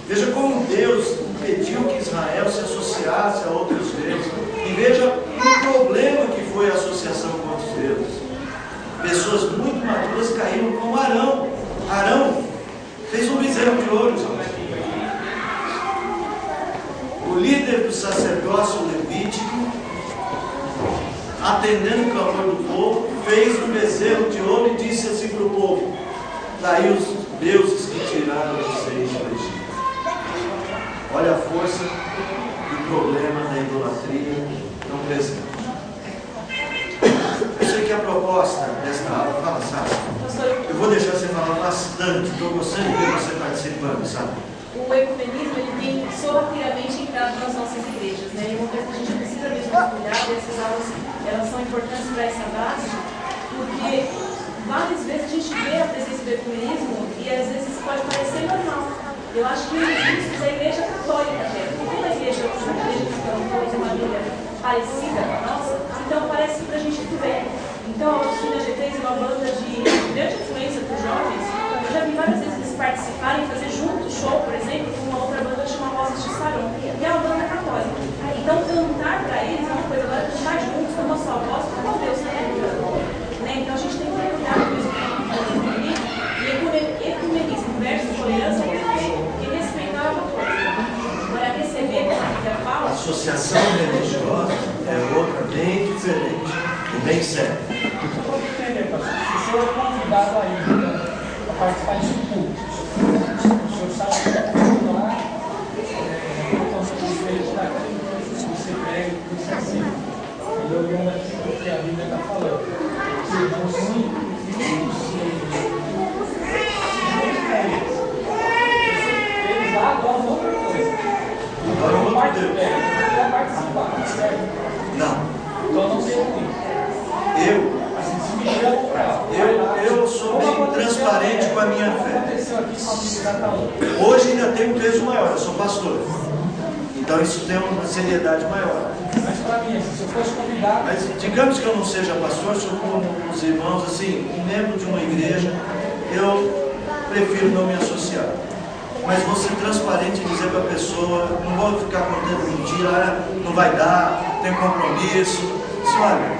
Veja como Deus impediu que Israel se associasse a outros deuses. E veja o problema que foi a associação com outros deuses. Pessoas muito maduras caíram como Arão. Arão fez um bezerro de ouro. O líder do sacerdócio levítico, atendendo o clamor do povo, fez um bezerro de ouro e disse assim para o povo: daí os deuses que tiraram vocês do Egito. Olha a força do problema da idolatria tão presente. Eu sei que a proposta desta aula, fala, sabe? Eu vou deixar você falar bastante, estou gostando de ver você participando, sabe? O ecumenismo, ele tem sorrateiramente entrado nas nossas igrejas, né? E uma coisa que a gente precisa mesmo cuidar, e essas aulas, elas são importantes para essa base, porque várias vezes a gente vê a presença do ecumenismo e às vezes pode parecer normal. Eu acho que isso da igreja católica até, porque como a igreja cristã tem uma Bíblia parecida com a nossa, então parece pra gente tudo bem. Então a oficina G3 é uma banda de grande influência para os jovens. Eu já vi várias vezes eles participarem, fazer junto show, por exemplo, com uma outra banda chamada Rosas de Saron, que é uma banda católica. Então cantar para eles é uma coisa, agora cantar juntos com a nossa voz, como Deus está cantando. Né? Então a gente tem que ter cuidado com isso. E ecumenismo versus tolerância é perfeito. E respeitar uma coisa. Agora receber, como a Bíblia fala, participar de cultos. O senhor sabe que lá totalmente diferente daquilo que você prega e que você ensina. E eu lembro aqui do que a Bíblia está falando. Que irmãos eles lá adoram outra coisa. Então, parte quer participar, certo? Não. Então não sei o que. Eu sou bem transparente com a minha fé. Hoje ainda tem um peso maior, eu sou pastor. Então isso tem uma seriedade maior. Mas para mim, se eu fosse convidado... Mas digamos que eu não seja pastor, sou como os irmãos, assim, um membro de uma igreja, eu prefiro não me associar. Mas vou ser transparente e dizer para a pessoa, não vou ficar contando mentira, não vai dar, tem compromisso. Olha,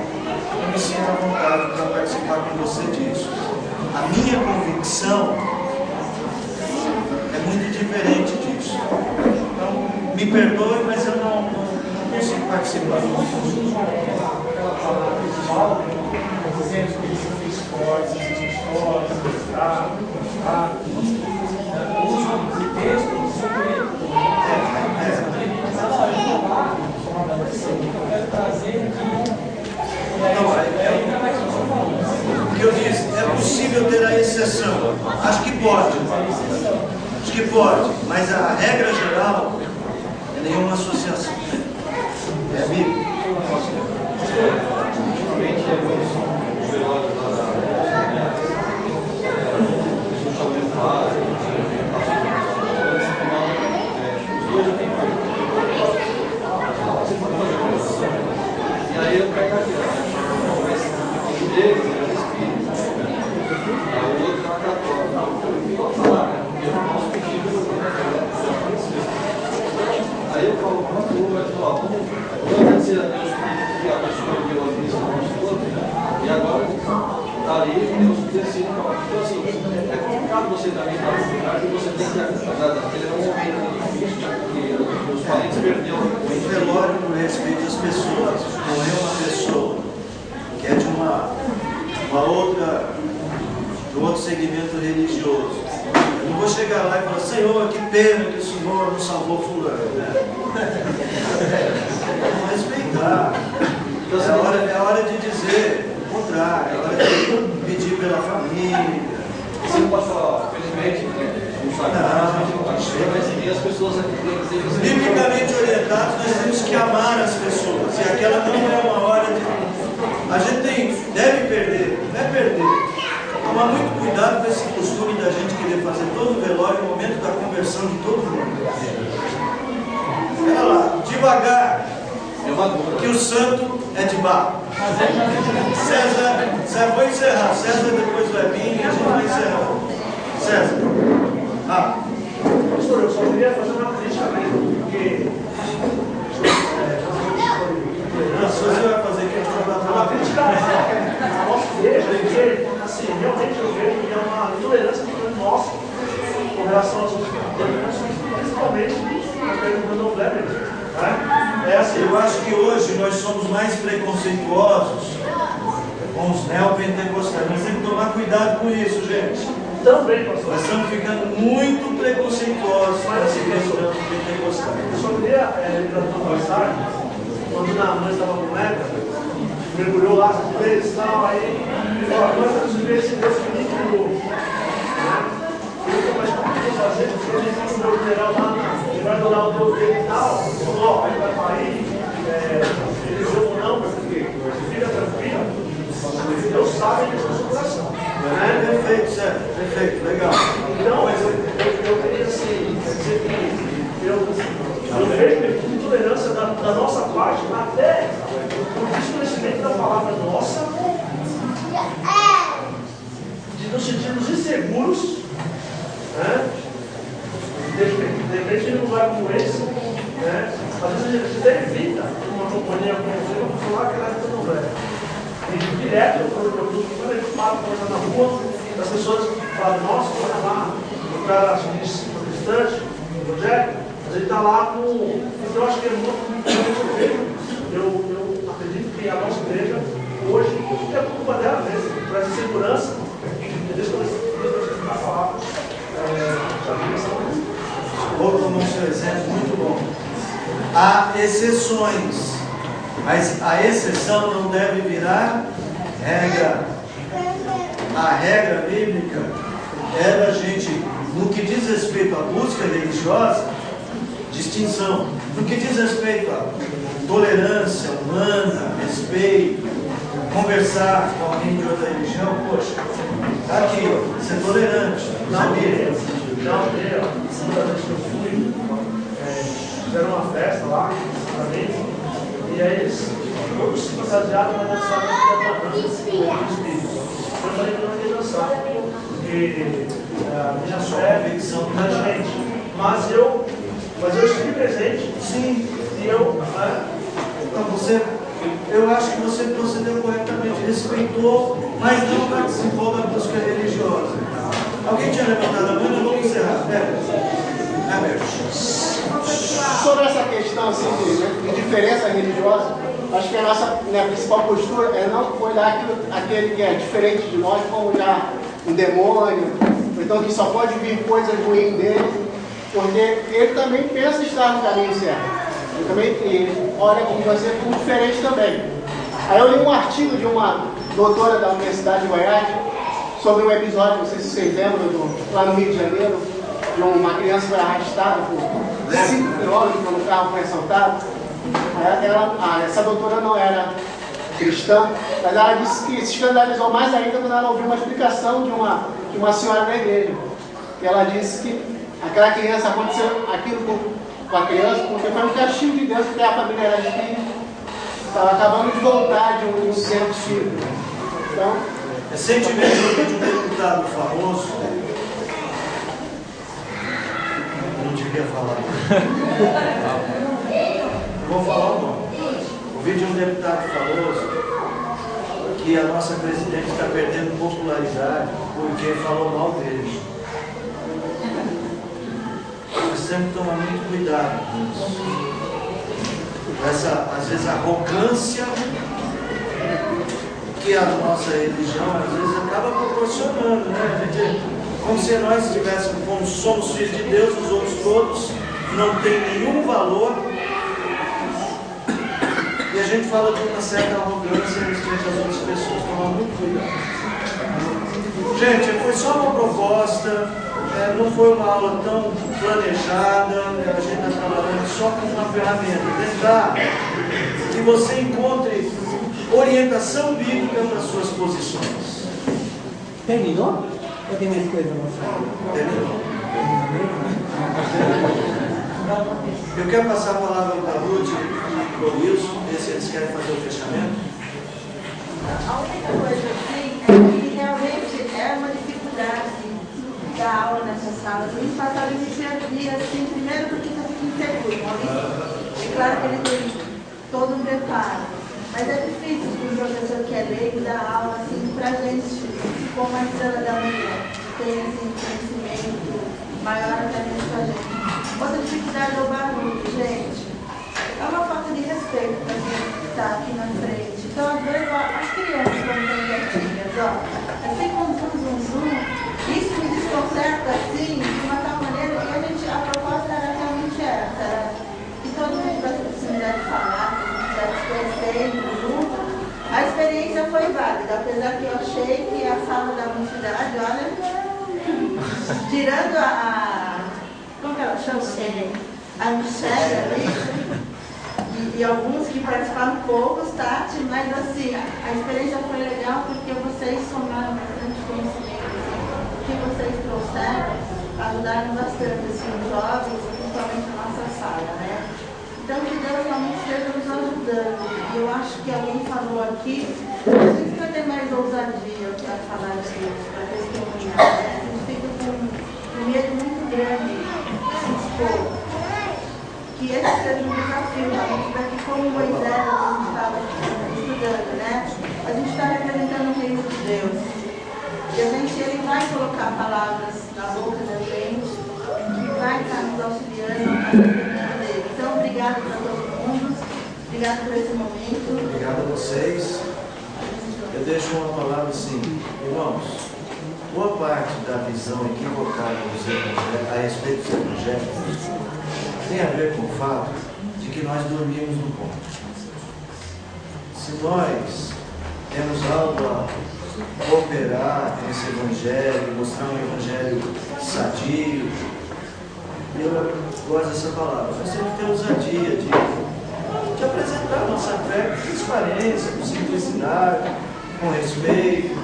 eu me sinto à vontade para participar com você disso. A minha convicção é muito diferente disso. Então, me perdoe, mas eu não consigo participar. Aquela palavra de Paulo, dizendo que ele se fez forte, escolas, uso de textos, eu quero trazer aqui. O que eu disse, é possível ter a exceção. Acho que pode. Acho que pode. Mas a regra geral é nenhuma associação. É a Bíblia. E aí eu pego aqui, mas um deles era espírito, o outro era católico. Vou falar, eu não posso pedir aí eu falo para a turma, eu falo, vamos agradecer a Deus que a pessoa deu a missa no nosso todo, e agora está ali, Deus decide. Então assim, é complicado você também estar no lugar e você tem que agradar, porque ele é um momento difícil, porque os parentes perderam. O velório não respeita as pessoas, não é uma pessoa que é de de outro segmento religioso. Eu não vou chegar lá e falar, Senhor, que pena que o Senhor não salvou fulano. Vamos respeitar. É hora de dizer o contrário, é hora de pedir pela família. Você não pode falar, felizmente, no sagrado, a gente não pode chegar, mas seguir as pessoas aqui. Biblicamente orientados, nós temos que amar as pessoas. E aquela não é uma hora de. A gente deve perder, não é perder. Tomar muito cuidado com esse costume da gente querer fazer todo o velório no momento da conversão de todo mundo. Espera lá, devagar, que o santo é de barro. César, vou encerrar. César depois vai vir e a gente vai encerrar. César. Pastor, eu só queria fazer uma crítica mesmo, porque. Se você vai fazer aqui, uma crítica à nossa igreja, porque, assim, realmente eu vejo que é uma intolerância muito nossa com relação às outras denominações, principalmente a igreja do Candomblé mesmo. É assim, eu acho que hoje nós somos mais preconceituosos com os neopentecostais. Nós temos que tomar cuidado com isso, gente. Também, pastor. Nós estamos ficando muito preconceituosos com esse pentecostal. Eu só queria lembrar de uma passagem, quando a mãe estava com Neca, mergulhou lá as vezes e tal, aí nós temos que ver esse Deus que me criou. Mas como que eu vou fazer? Porque ele tem um general lá, ele vai adorar o Deus dele e tal, falou, ele vai para aí, ele deu ou não, fica tranquilo, Deus sabe que é o seu coração. Perfeito, Sérgio, perfeito, legal. Então, mas eu queria assim, dizer que eu vejo intolerância da nossa parte, até o desconhecimento da palavra nossa, de nos sentirmos inseguros, né? De repente, num lugar como esse, né? Às vezes a gente até evita uma companhia como você, vamos falar que ela é tão velha. E direto, quando a gente fala na rua, as pessoas falam, nossa, olha lá, o cara se diz protestante, evangélico, mas ele está lá com. Então eu acho que é muito. Eu acredito que a nossa igreja, hoje, é culpa dela mesmo, traz segurança. Deus vai falar. vou tomar o seu exemplo, muito bom. Há exceções, mas a exceção não deve virar regra. A regra bíblica é da gente, no que diz respeito à busca religiosa, distinção. No que diz respeito à tolerância humana, respeito, conversar com alguém de outra religião, poxa, tá aqui, ó, ser tolerante, sabia? Uma vez que eu fui, fizeram uma festa lá, e aí eles todos se fantasiaram para dançar no dia do Espírito. Eu falei que não ia dançar, porque a minha fé são da gente. Mas eu estive presente, sim, e eu acho que você procedeu corretamente, respeitou, mas não participou da busca religiosa. Alguém tinha levantado a mão? Eu vou encerrar. Sobre essa questão assim, de diferença religiosa, acho que a nossa principal postura é não olhar aquele que é diferente de nós como já um demônio, então que só pode vir coisas ruins dele, porque ele também pensa estar no caminho certo. Ele olha como você como diferente também. Aí eu li um artigo de uma doutora da Universidade de Goiás sobre um episódio, não sei se vocês lembram, lá no Rio de Janeiro, de uma criança foi arrastada por 5 quilômetros quando o carro foi assaltado. Essa doutora não era cristã, mas ela disse que se escandalizou mais ainda quando ela ouviu uma explicação de uma senhora da igreja. E ela disse que aquela criança, aconteceu aquilo com a criança porque foi um castigo de Deus, porque a família era espírita, estava acabando de voltar de um centro espírita. Então, recentemente eu vi de um deputado famoso, eu não devia falar, eu vou falar o nome. Ouvi de um deputado famoso que a nossa presidente está perdendo popularidade porque falou mal dele. Você sempre toma muito cuidado com isso. Essa, às vezes, arrogância que a nossa religião, às vezes, acaba proporcionando, né? A gente, como se nós estivéssemos, como somos filhos de Deus, os outros todos não têm nenhum valor. E a gente fala de uma certa arrogância respeito às outras pessoas. Tomar muito cuidado. Gente, foi só uma proposta. Não foi uma aula tão planejada, a gente está trabalhando só com uma ferramenta, tentar que você encontre orientação bíblica para suas posições. Terminou? Ou tem mais coisa a mostrar? Terminou. Eu quero passar a palavra para a Ruth e para o Wilson, ver se eles querem fazer o fechamento. A única coisa assim é que realmente é uma dificuldade da aula nessa sala. No passado eu me perdi assim, primeiro porque eu fico inseguro. É claro que ele tem todo um preparo, mas é difícil para um professor que é leigo dar aula assim para a gente, como a estrela da manhã, tem assim, conhecimento maior até mesmo para a gente. Outra dificuldade é o barulho, gente. É uma falta de respeito para quem está aqui na frente. Então, às vezes, as crianças, quando estão quietinhas, assim como zum, isso me desconcerta assim, de uma tal maneira que a proposta era realmente essa, era que todo mundo tivesse a possibilidade de falar, que tivesse crescendo junto. A experiência foi válida, apesar que eu achei que a sala da mocidade, olha, tirando como que ela chama? A Michelle ali, e alguns que participaram poucos, Tati, mas assim, a experiência foi legal porque vocês somaram bastante conhecimento. Que vocês trouxeram ajudaram bastante assim, os jovens, principalmente a nossa sala, né? Então, que Deus realmente esteja nos ajudando. E eu acho que alguém falou aqui, a gente vai ter mais ousadia para falar disso, para testemunhar, né? A gente fica com um medo muito grande de se expor. Que esse seja um desafio, realmente, daqui como Moisés, a gente estava estudando, né? A gente está representando o reino de Deus. E ele vai colocar palavras na boca da gente, que vai estar nos auxiliando a defender dele. Então, obrigado para todo mundo, obrigado por esse momento. Obrigado a vocês. Eu deixo uma palavra assim, irmãos, boa parte da visão equivocada a respeito dos evangélicos tem a ver com o fato de que nós dormimos no ponto. Se nós temos algo a cooperar com esse evangelho, mostrar um evangelho sadio, eu gosto dessa palavra, nós temos que ter ousadia de apresentar a nossa fé com transparência, com simplicidade, com respeito.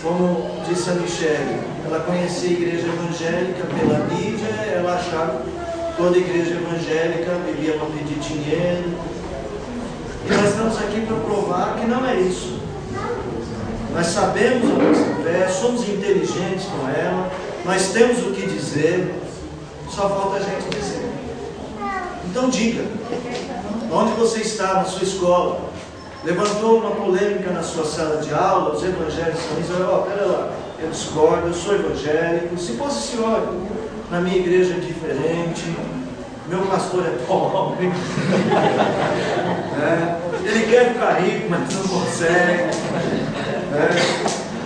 Como disse a Michele, ela conhecia a igreja evangélica pela mídia, ela achava que toda igreja evangélica vivia para pedir dinheiro. E nós estamos aqui para provar que não é isso. Nós sabemos a nossa fé, somos inteligentes com ela, nós temos o que dizer, só falta a gente dizer. Então diga, onde você está na sua escola, levantou uma polêmica na sua sala de aula, os evangélicos estão dizendo, pera lá, eu discordo, eu sou evangélico, se posicione, na minha igreja é diferente, meu pastor é pobre, ele quer ficar rico, mas não consegue,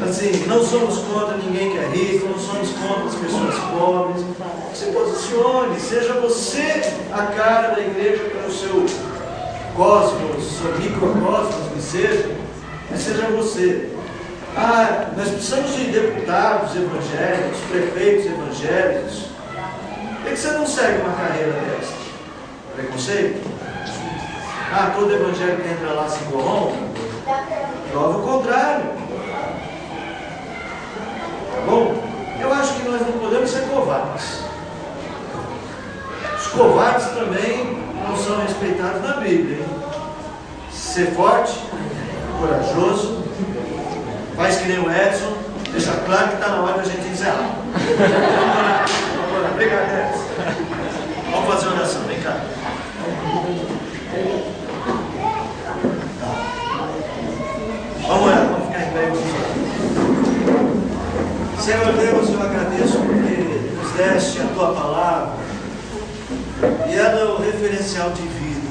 assim, não somos contra ninguém que é rico, não somos contra as pessoas pobres, se posicione, seja você a cara da igreja para o seu cosmos, seu microcosmos que seja, mas seja você. Nós precisamos de deputados evangélicos, prefeitos evangélicos. Por que você não segue uma carreira dessa? Preconceito? Todo evangélico que entra lá se corrompe? Prova o contrário. Tá bom? Eu acho que nós não podemos ser covardes. Os covardes também não são respeitados na Bíblia, hein? Ser forte, corajoso, faz que nem o Edson, deixa claro que está na hora da gente encerrar. Vamos orar. Obrigado, Edson. Vamos fazer oração, vem cá. Vamos orar, vamos ficar em pé e vamos orar. Senhor Deus, eu agradeço porque nos deste a tua palavra e ela é o referencial de vida.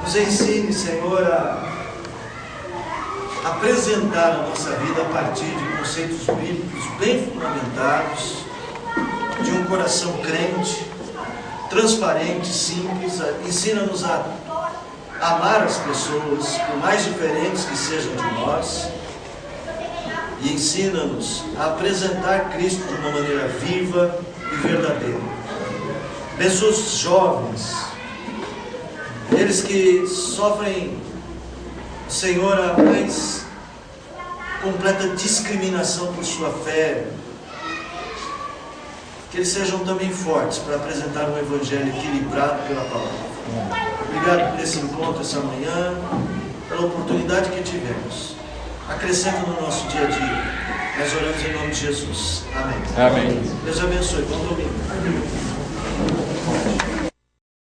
Nos ensine, Senhor, a apresentar a nossa vida a partir de conceitos bíblicos bem fundamentados, de um coração crente, transparente, simples. Ensina-nos a amar as pessoas, por mais diferentes que sejam de nós, e ensina-nos a apresentar Cristo de uma maneira viva e verdadeira. Abençoa os jovens, eles que sofrem, Senhor, a mais completa discriminação por sua fé, que eles sejam também fortes para apresentar um evangelho equilibrado pela palavra. Obrigado por esse encontro essa manhã, pela oportunidade que tivemos. Acrescenta no nosso dia a dia. Nós oramos em nome de Jesus. Amém. Amém. Deus abençoe. Bom domingo.